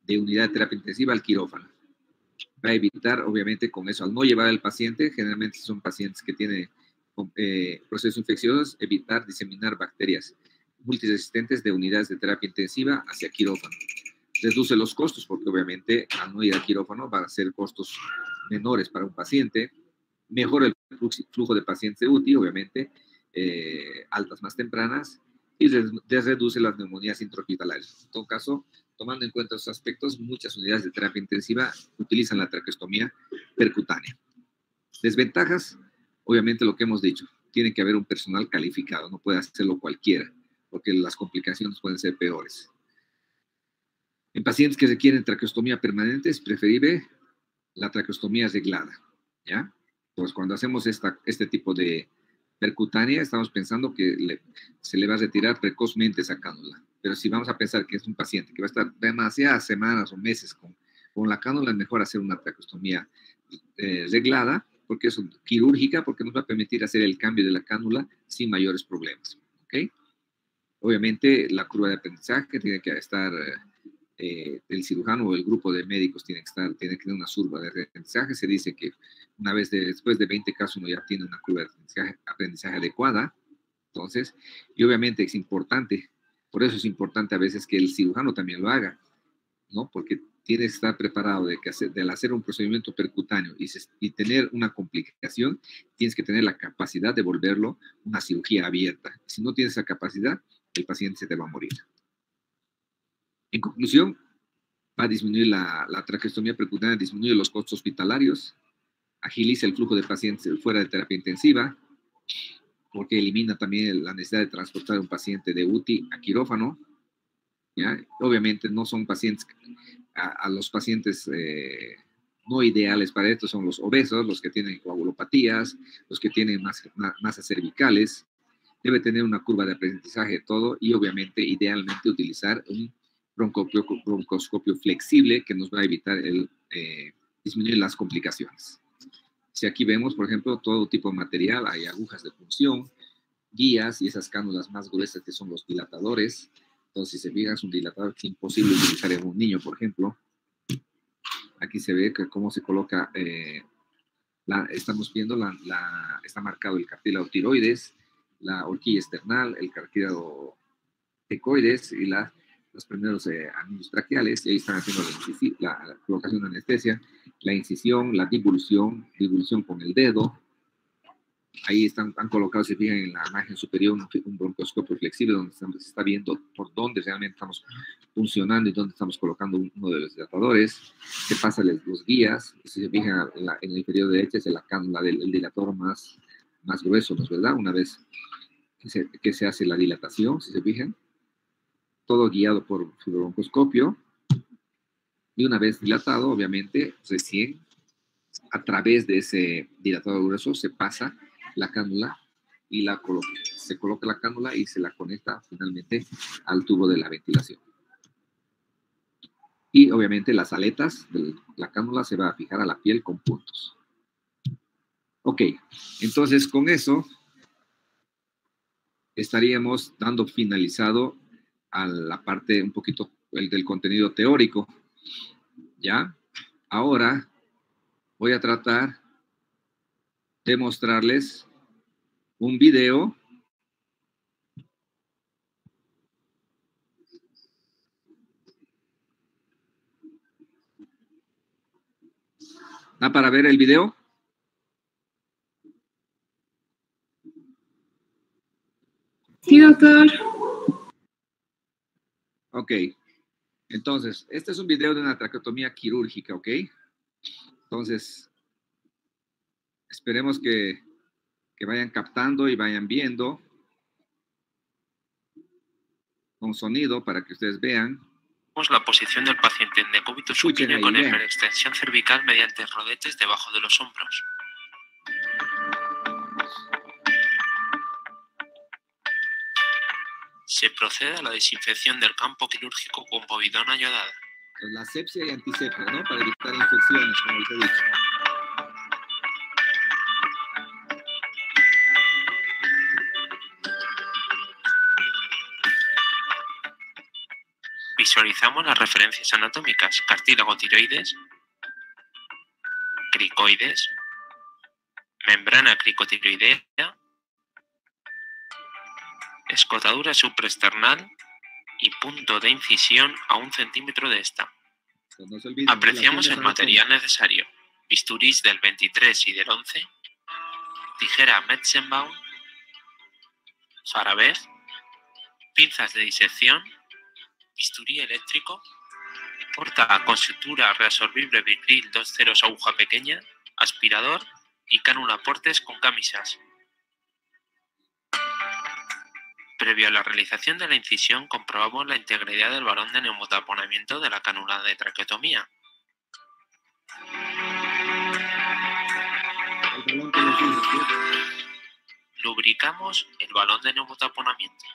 unidad de terapia intensiva al quirófano. Va a evitar, obviamente, con eso, al no llevar al paciente, generalmente son pacientes que tienen procesos infecciosos, evitar diseminar bacterias multiresistentes de unidades de terapia intensiva hacia quirófano. Reduce los costos porque obviamente al no ir al quirófano van a ser costos menores para un paciente, mejora el flujo de pacientes de UTI, obviamente, altas más tempranas, y reduce las neumonías intrahospitalarias. En todo caso, tomando en cuenta esos aspectos, muchas unidades de terapia intensiva utilizan la traqueostomía percutánea. Desventajas, obviamente lo que hemos dicho, tiene que haber un personal calificado, no puede hacerlo cualquiera, porque las complicaciones pueden ser peores. En pacientes que requieren traqueostomía permanente es preferible la traqueostomía reglada, ¿ya? Pues cuando hacemos este tipo de percutánea, estamos pensando que se le va a retirar precozmente esa cánula. Pero si vamos a pensar que es un paciente que va a estar demasiadas semanas o meses con la cánula, es mejor hacer una traqueostomía reglada, porque es quirúrgica, porque nos va a permitir hacer el cambio de la cánula sin mayores problemas, ¿ok? Obviamente, la curva de aprendizaje tiene que estar... el cirujano o el grupo de médicos tiene que tener una curva de aprendizaje. Se dice que después de 20 casos uno ya tiene una curva de aprendizaje adecuada. Entonces, y obviamente es importante, por eso es importante a veces que el cirujano también lo haga, ¿no? Porque tiene que estar preparado de hacer un procedimiento percutáneo y tener una complicación, tienes que tener la capacidad de volverlo una cirugía abierta. Si no tienes esa capacidad, el paciente se te va a morir. En conclusión, va a disminuir la traqueostomía percutánea, disminuye los costos hospitalarios, agiliza el flujo de pacientes fuera de terapia intensiva, porque elimina también la necesidad de transportar a un paciente de UTI a quirófano, ¿ya? Obviamente no son pacientes, a los pacientes no ideales para esto son los obesos, los que tienen coagulopatías, los que tienen masas cervicales. Debe tener una curva de aprendizaje todo y obviamente idealmente utilizar un broncoscopio flexible que nos va a evitar disminuir las complicaciones. Si aquí vemos, por ejemplo, todo tipo de material, hay agujas de punción, guías y esas cánulas más gruesas que son los dilatadores. Entonces, si se fijan, es un dilatador que es imposible utilizar en un niño, por ejemplo. Aquí se ve cómo se coloca, estamos viendo, está marcado el cartílago tiroides, la horquilla esternal, el cartílago tecoides y los primeros anillos traqueales, y ahí están haciendo la colocación de anestesia, la incisión, la divulsión con el dedo. Ahí han colocado, se fijan en la imagen superior, un broncoscopio flexible donde se está viendo por dónde realmente estamos funcionando y dónde estamos colocando uno de los dilatadores. Se pasan los guías, si se fijan en el inferior derecho es la cánula del dilatador más grueso, ¿no es verdad? Una vez que se hace la dilatación, si se fijan, todo guiado por su broncoscopio. Y una vez dilatado, obviamente, recién a través de ese dilatador grueso se pasa la cánula y se coloca la cánula y se la conecta finalmente al tubo de la ventilación. Y obviamente las aletas de la cánula se va a fijar a la piel con puntos. Ok, entonces con eso estaríamos dando finalizado a la parte un poquito del contenido teórico. ¿Ya? Ahora voy a tratar de mostrarles un video ¿Da para ver el video? Sí, doctor. Ok. Entonces, este es un video de una traqueotomía quirúrgica, ¿ok? Entonces, esperemos que vayan captando y vayan viendo con sonido para que ustedes vean. La posición del paciente en decúbito supino con hiperextensión cervical mediante rodetes debajo de los hombros. Se procede a la desinfección del campo quirúrgico con povidona yodada. Pues la asepsia y antisepsia, ¿no? Para evitar infecciones, como les he dicho. Visualizamos las referencias anatómicas: cartílago tiroides, cricoides, membrana cricotiroidea, escotadura supraesternal y punto de incisión a 1 centímetro de esta. Pues no se olviden, apreciamos el material necesario: bisturís del 23 y del 11, tijera Metzenbaum, Farabev, pinzas de disección, bisturí eléctrico, porta con sutura reabsorbible Vicryl 2.0 aguja pequeña, aspirador y cánula portes con camisas. Previo a la realización de la incisión, comprobamos la integridad del balón de neumotaponamiento de la cánula de traqueotomía. Lubricamos el balón de neumotaponamiento.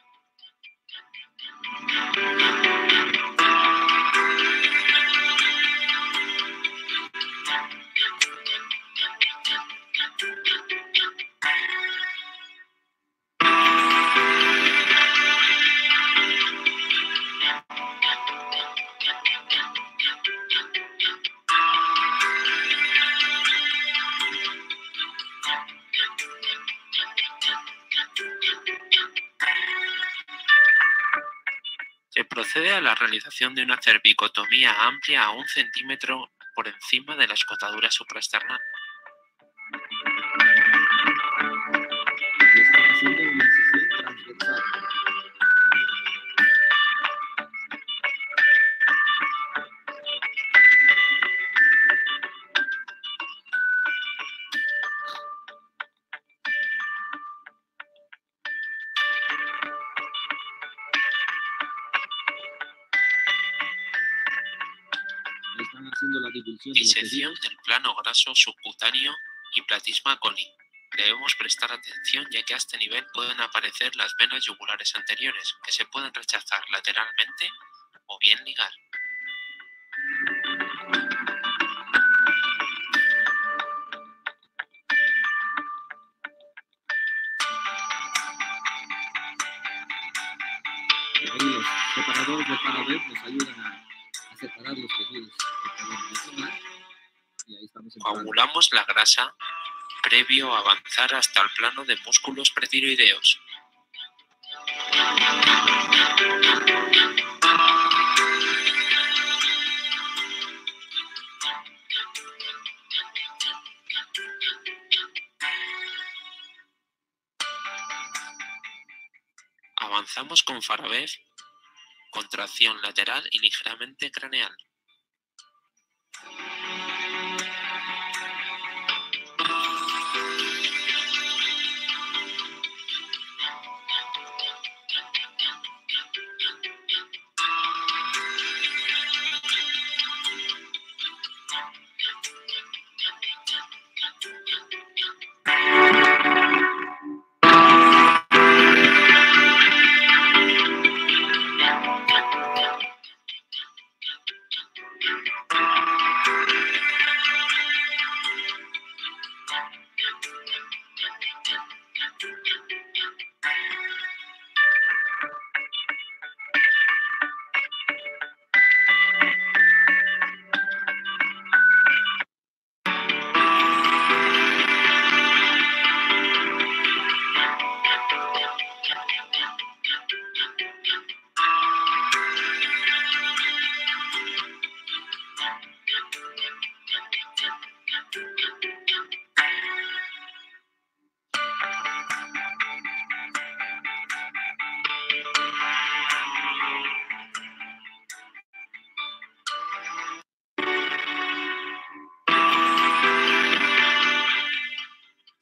Se procede a la realización de una cervicotomía amplia a 1 centímetro por encima de la escotadura supraesternal. Están haciendo una incisión transversal. Están haciendo la disección del plano graso subcutáneo y platisma coli. Debemos prestar atención ya que a este nivel pueden aparecer las venas yugulares anteriores, que se pueden rechazar lateralmente o bien ligar. Ahí los separadores de Farabev nos ayudan a separar los tejidos y ahí estamos coagulamos la grasa previo a avanzar hasta el plano de músculos pretiroideos. Avanzamos con Farabev, contracción lateral y ligeramente craneal.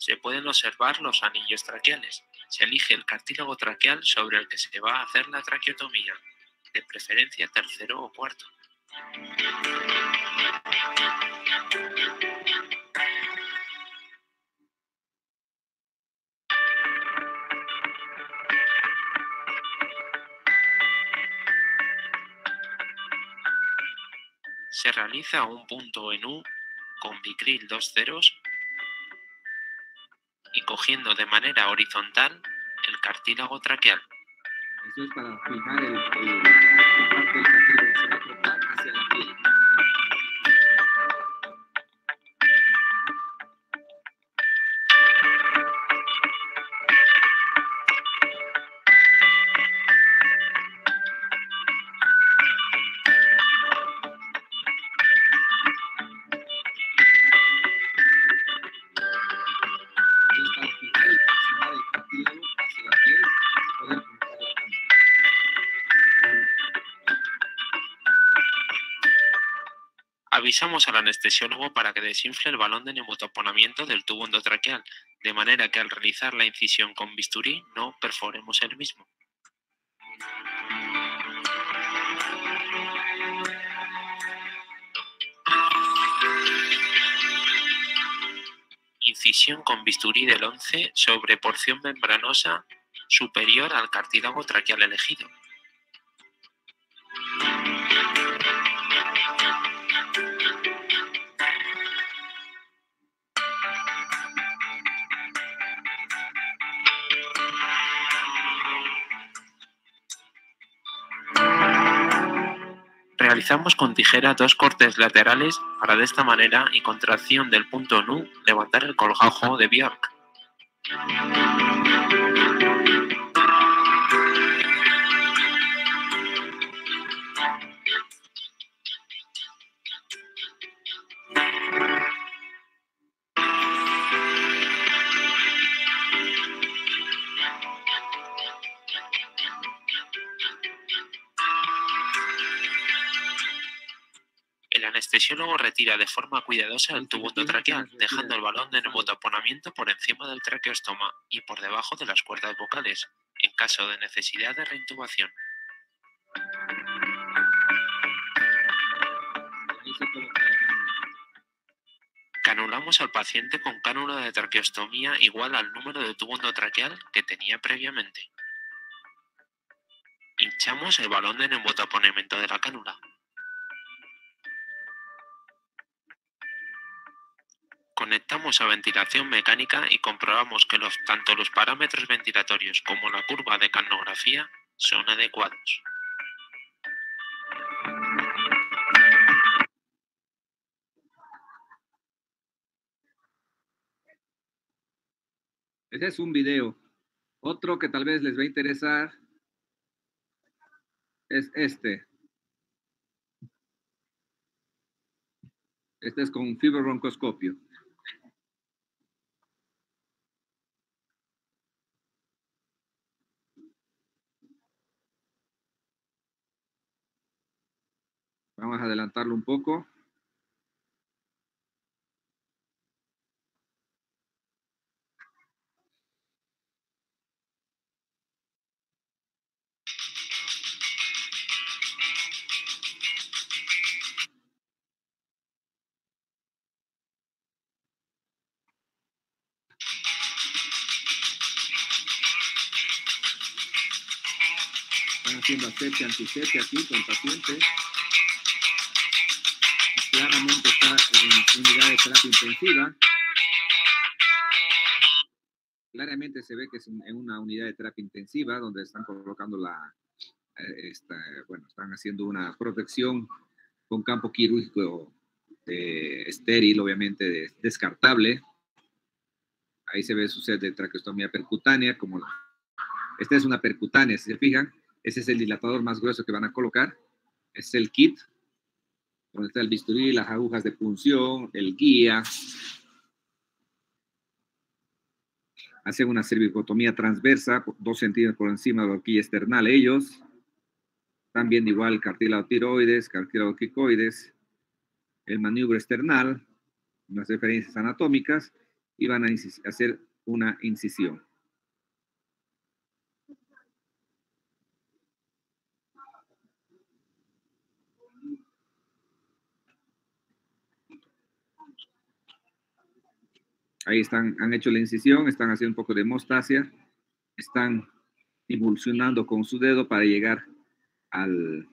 Se pueden observar los anillos traqueales. Se elige el cartílago traqueal sobre el que se va a hacer la traqueotomía, de preferencia tercero o cuarto. Se realiza un punto en U con Vicryl 2 ceros y cogiendo de manera horizontal el cartílago traqueal. Eso es para fijar la parte del cartílago que se va a cortar hacia la piel. Avisamos al anestesiólogo para que desinfle el balón de neumotaponamiento del tubo endotraqueal, de manera que al realizar la incisión con bisturí no perforemos el mismo. Incisión con bisturí del 11 sobre porción membranosa superior al cartílago traqueal elegido. Realizamos con tijera 2 cortes laterales para de esta manera y con tracción del punto NU levantar el colgajo de Bjork. El anestesiólogo retira de forma cuidadosa el tubo endotraqueal, dejando el balón de neumotaponamiento por encima del traqueostoma y por debajo de las cuerdas vocales, en caso de necesidad de reintubación. Canulamos al paciente con cánula de traqueostomía igual al número de tubo endotraqueal que tenía previamente. Hinchamos el balón de neumotaponamiento de la cánula. Conectamos a ventilación mecánica y comprobamos que tanto los parámetros ventilatorios como la curva de canografía son adecuados. Ese es un video. Otro que tal vez les va a interesar es este. Este es con fibrobroncoscopio. Vamos a adelantarlo un poco. Están haciendo asepsia, antisepsia aquí con el paciente. claramente está en unidad de terapia intensiva. Claramente se ve que es en una unidad de terapia intensiva donde están colocando están haciendo una protección con campo quirúrgico estéril, obviamente descartable. Ahí se ve su set de traqueostomía percutánea, esta es una percutánea, si se fijan, ese es el dilatador más grueso que van a colocar, es el kit, donde está el bisturí, las agujas de punción, el guía. Hacen una cervicotomía transversa, 2 centímetros por encima de la horquilla esternal ellos. También igual cartílago tiroides, cartílago cricoides, el maniobro esternal, unas referencias anatómicas, y van a hacer una incisión. Ahí han hecho la incisión, están haciendo un poco de hemostasia, están impulsionando con su dedo para llegar al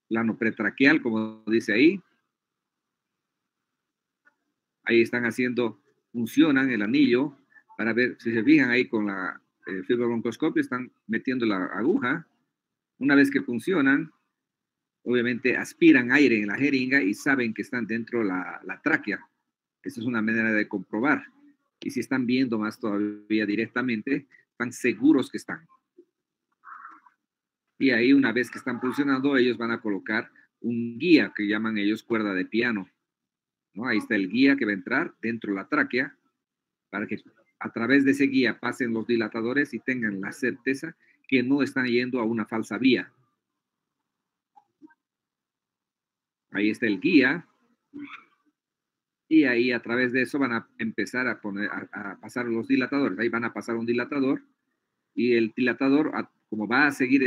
plano pretraqueal, como dice ahí. Ahí están funcionan el anillo para ver, si se fijan ahí con la fibrobroncoscopio, están metiendo la aguja. Una vez que funcionan, obviamente aspiran aire en la jeringa y saben que están dentro de la tráquea. Esa es una manera de comprobar. Y si están viendo más todavía directamente, están seguros que están. Y ahí, una vez que están funcionando, ellos van a colocar un guía que llaman ellos cuerda de piano, ¿no? Ahí está el guía que va a entrar dentro de la tráquea para que a través de ese guía pasen los dilatadores y tengan la certeza que no están yendo a una falsa vía. Ahí está el guía. Y ahí a través de eso van a empezar a pasar los dilatadores. Ahí van a pasar un dilatador y el dilatador, como va a seguir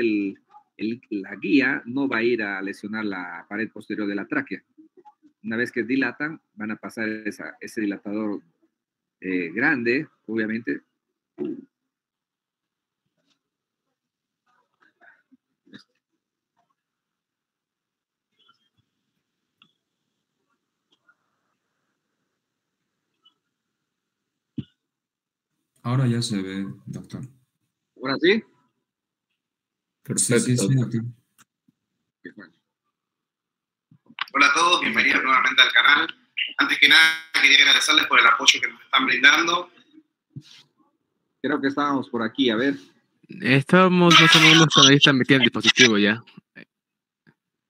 la guía, no va a ir a lesionar la pared posterior de la tráquea. Una vez que dilatan, van a pasar ese dilatador grande, obviamente. Ahora ya se ve, doctor. ¿Ahora sí? Sí, sí, sí, doctor. Hola a todos, bienvenidos nuevamente al canal. Antes que nada, quería agradecerles por el apoyo que nos están brindando. Creo que estábamos por aquí, a ver. Estábamos más o menos cuando ahí está metiendo el dispositivo ya.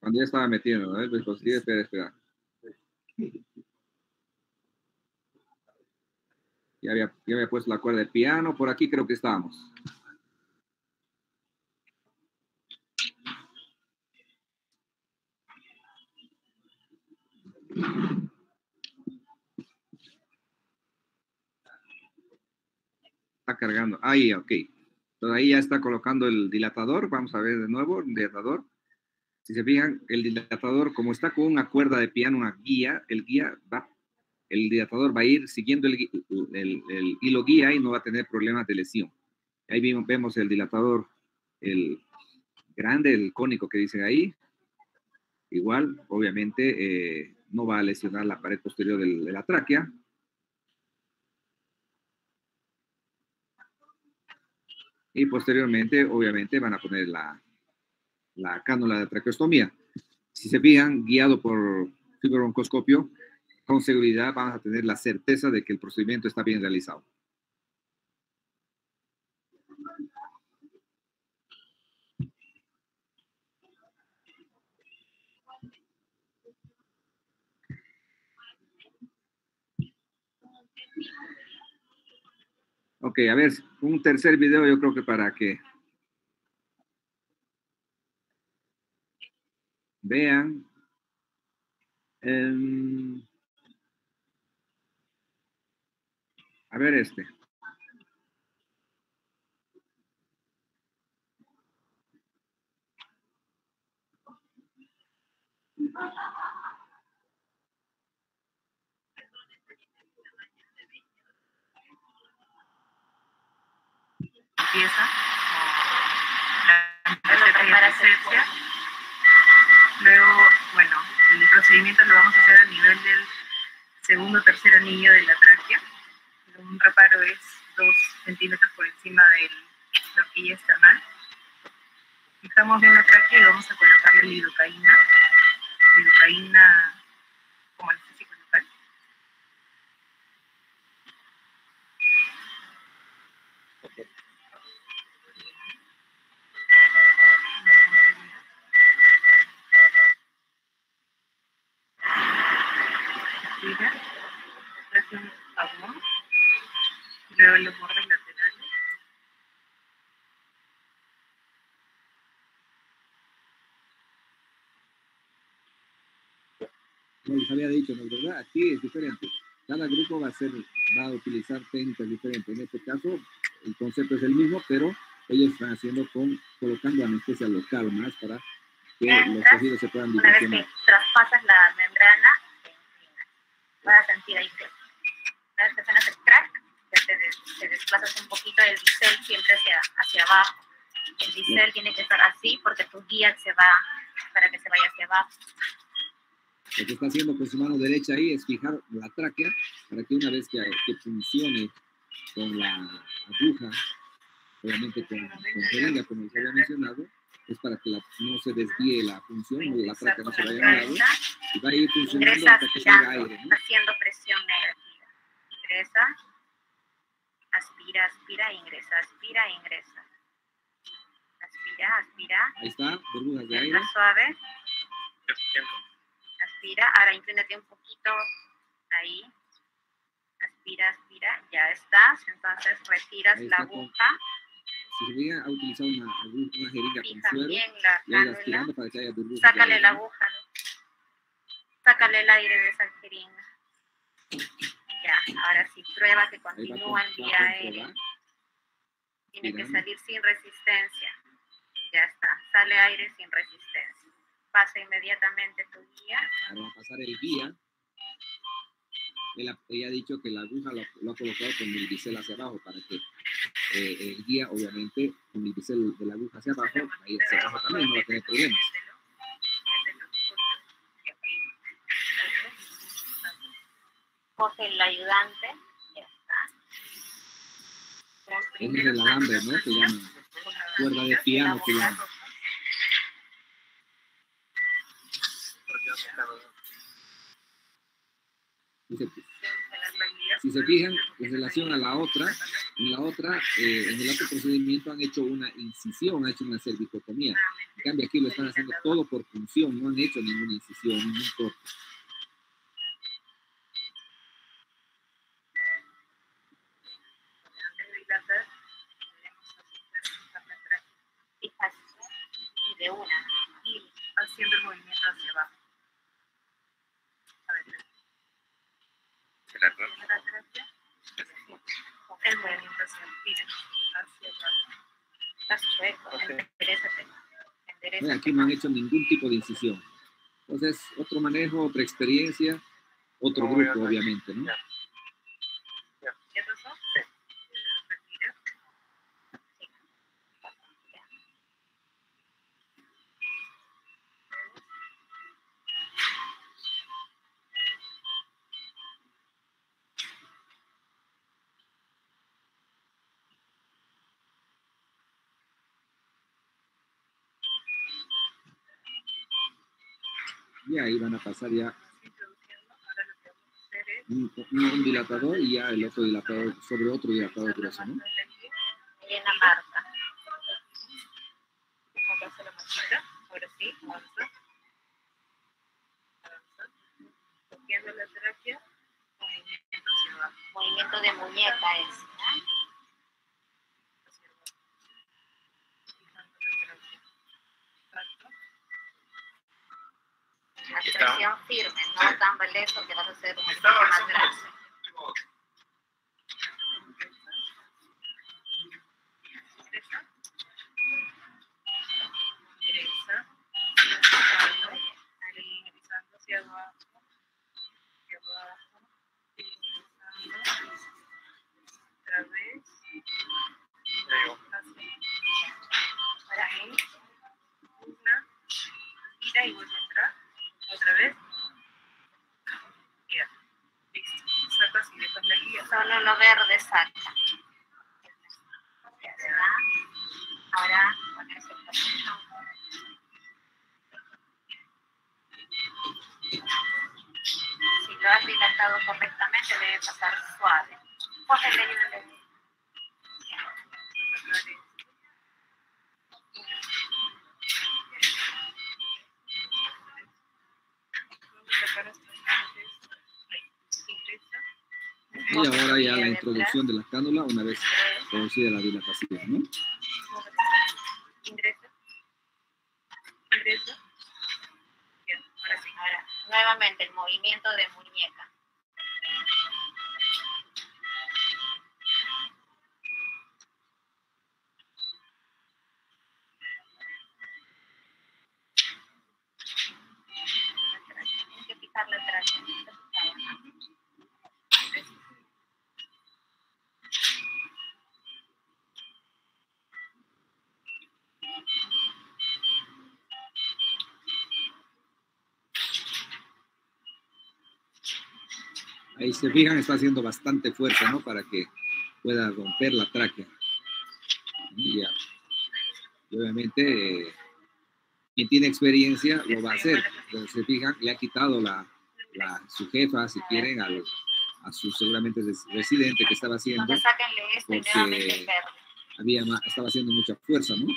Cuando ya estaba metiendo, ¿no? El dispositivo, espera. Ya había puesto la cuerda de piano, por aquí creo que estábamos. Está cargando. Ahí, ok. Entonces ahí ya está colocando el dilatador. Vamos a ver de nuevo el dilatador. Si se fijan, el dilatador, como está con una cuerda de piano, una guía, el dilatador va a ir siguiendo el hilo guía y no va a tener problemas de lesión. Ahí vemos el dilatador, el grande, el cónico que dicen ahí. Igual, obviamente, no va a lesionar la pared posterior de la tráquea. Y posteriormente, obviamente, van a poner la cánula de traqueostomía. Si se fijan, guiado por fibrobroncoscopio, con seguridad van a tener la certeza de que el procedimiento está bien realizado. Ok, a ver, un tercer video yo creo que para que vean. A ver este. Empieza la preparación. Luego, bueno, El procedimiento lo vamos a hacer a nivel del segundo o tercer anillo de la tráquea. Un reparo es 2 centímetros por encima de la horquilla external. Fijamos bien la tráquea y vamos a colocarle lidocaína como anestésico local. Mira, hace un jabón, luego los bordes laterales. No les había dicho, ¿no es verdad? Aquí es diferente. Cada grupo va a utilizar técnicas diferentes. En este caso, el concepto es el mismo, pero ellos están haciendo colocando anestesia local más para que los tejidos se puedan Una vez dilacionar. que traspasas la membrana, vas a sentir ahí que una vez que suena el crack, ya te desplazas un poquito del bisel siempre hacia abajo. El bisel tiene que estar así porque tu guía se va para que se vaya hacia abajo. Lo que está haciendo con su mano derecha ahí es fijar la tráquea para que una vez que funcione con la aguja, obviamente con jeringa, como les había mencionado, es para que no se desvíe la función, la tráquea no se vaya a un lado, y va a ir funcionando Ingresa hasta que salga aspirando, aire, ¿no? haciendo presión negativa. Ingresa, aspira, aspira, ingresa, aspira, ingresa. Aspira, aspira. Ahí está, burbujas de aire. Entra suave. Aspira, ahora inclínate un poquito ahí. Aspira, aspira, ya estás. Entonces retiras la aguja. Si se hubiera utilizado una jeringa con Fija suero, bien la y ahí cánula. aspirando para que haya burbujas. Sácale la aguja. Sácale el aire de esa jeringa. Ya, ahora sí, prueba que continúa el vía aérea. Tiene que salir sin resistencia. Ya está, sale aire sin resistencia. Pasa inmediatamente tu guía. Ahora va a pasar el guía. Ella ha dicho que la aguja lo ha colocado con el bisel hacia abajo para que el guía, obviamente, con el bisel de la aguja hacia abajo, ahí hacia abajo también no va a tener problemas. Coge el ayudante, ya está. Ese es el alambre, ¿no? Se llama cuerda de piano, se llama. Si se fijan, en relación a la otra, en el otro procedimiento han hecho una incisión, han hecho una cervicotomía. En cambio, aquí lo están haciendo todo por punción, no han hecho ninguna incisión, ningún corte. Y de una, y haciendo el movimiento hacia abajo. A ver. El movimiento hacia abajo. estás chueco, enderezate. Bueno, aquí no han hecho ningún tipo de incisión. Entonces, otro manejo, otra experiencia, otro grupo, obviamente, ¿no? ¿Ya pasó? Sí. Retira. Y ahí van a pasar ya un dilatador y ya el otro dilatador sobre otro dilatador grueso, ¿no? Llena marca. Avanza la manchita. Ahora sí, avanza. Avanza. Cogiendo la tráquea. Movimiento hacia abajo. Movimiento de muñeca es. Hacia abajo. Fijando la tráquea. Exacto. La presión firme, no tan belezo que vas a hacer un poquito más grande. Ingresa. Ingresando hacia abajo. Hacia abajo. Ingresando. Otra vez. Así. Para ahí. Una. Gira y vuelve a entrar. Otra otra vez. Ya, listo. Sacas y dejas la guía. Solo lo verde saca. Ya está. Ahora con ese proceso. Si lo has dilatado correctamente, debe pasar suave. Cógele y dale. Y ahora ya la introducción de la cánula una vez producida la dilatación, ¿no? Ingresa. Ingresa. Bien, ahora sí. Ahora, nuevamente el movimiento de muñeca. Tienes que fijar la tráquea. Ahí se fijan, está haciendo bastante fuerza, ¿no? Para que pueda romper la tráquea. Ya. Y obviamente, quien tiene experiencia lo va a hacer. Entonces, se fijan, le ha quitado su jefa, si quieren, a su seguramente residente que estaba haciendo. Entonces, sáquenle esto y nuevamente el verde. Estaba haciendo mucha fuerza, ¿no? No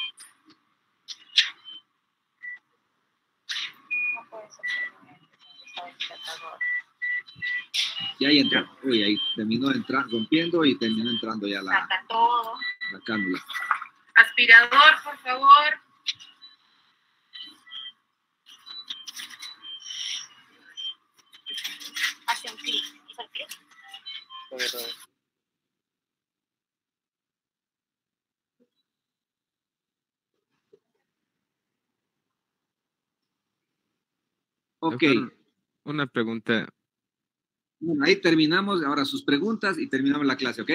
puede ser dilatador. Y ahí entró, uy, ahí terminó rompiendo y terminó entrando ya la cánula. Aspirador, por favor. Hace un clic. ¿Hizo el clic? Ok. Doctor, una pregunta. Bueno, ahí terminamos ahora sus preguntas y terminamos la clase, ¿ok?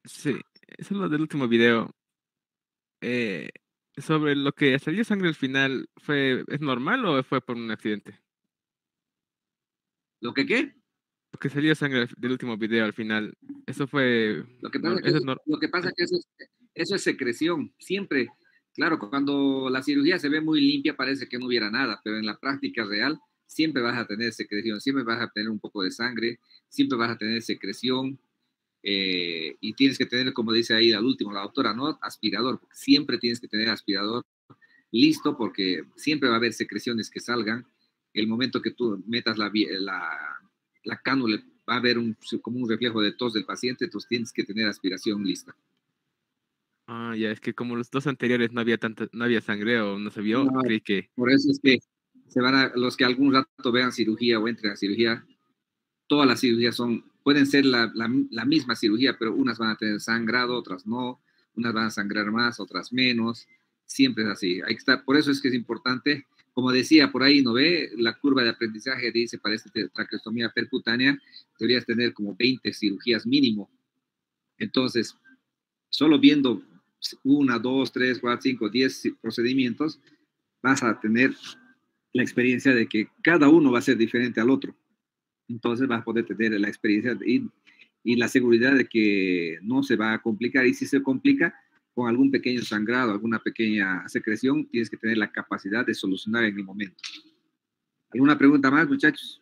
Sí, eso es lo del último video. Sobre lo que salió sangre al final, ¿es normal o fue por un accidente? ¿Lo que qué? Lo que salió sangre del último video al final, eso fue... Lo que pasa es que eso es secreción. Siempre, claro, cuando la cirugía se ve muy limpia parece que no hubiera nada, pero en la práctica real siempre vas a tener secreción, siempre vas a tener un poco de sangre, siempre vas a tener secreción y tienes que tener, como dice ahí al último la doctora, ¿no? Aspirador. Siempre tienes que tener aspirador listo porque siempre va a haber secreciones que salgan. El momento que tú metas la cánula va a haber como un reflejo de tos del paciente, entonces tienes que tener aspiración lista. Ah, ya, es que como los dos anteriores no había sangre o no se vio, No, creí que... por eso es que los que algún rato vean cirugía o entren a cirugía, todas las cirugías pueden ser la misma cirugía, pero unas van a tener sangrado, otras no, unas van a sangrar más, otras menos, siempre es así. Hay que estar, por eso es que es importante, como decía por ahí, ¿no ve? La curva de aprendizaje dice para esta traqueostomía percutánea, deberías tener como 20 cirugías mínimo. Entonces, solo viendo 1, 2, 3, 4, 5, 10 procedimientos, vas a tener la experiencia de que cada uno va a ser diferente al otro. Entonces vas a poder tener la experiencia y la seguridad de que no se va a complicar. Y si se complica con algún pequeño sangrado, alguna pequeña secreción, tienes que tener la capacidad de solucionar en el momento. ¿Alguna pregunta más, muchachos?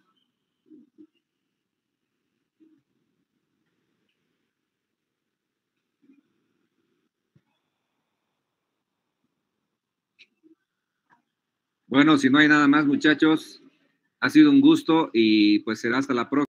Bueno, si no hay nada más, muchachos, ha sido un gusto y pues será hasta la próxima.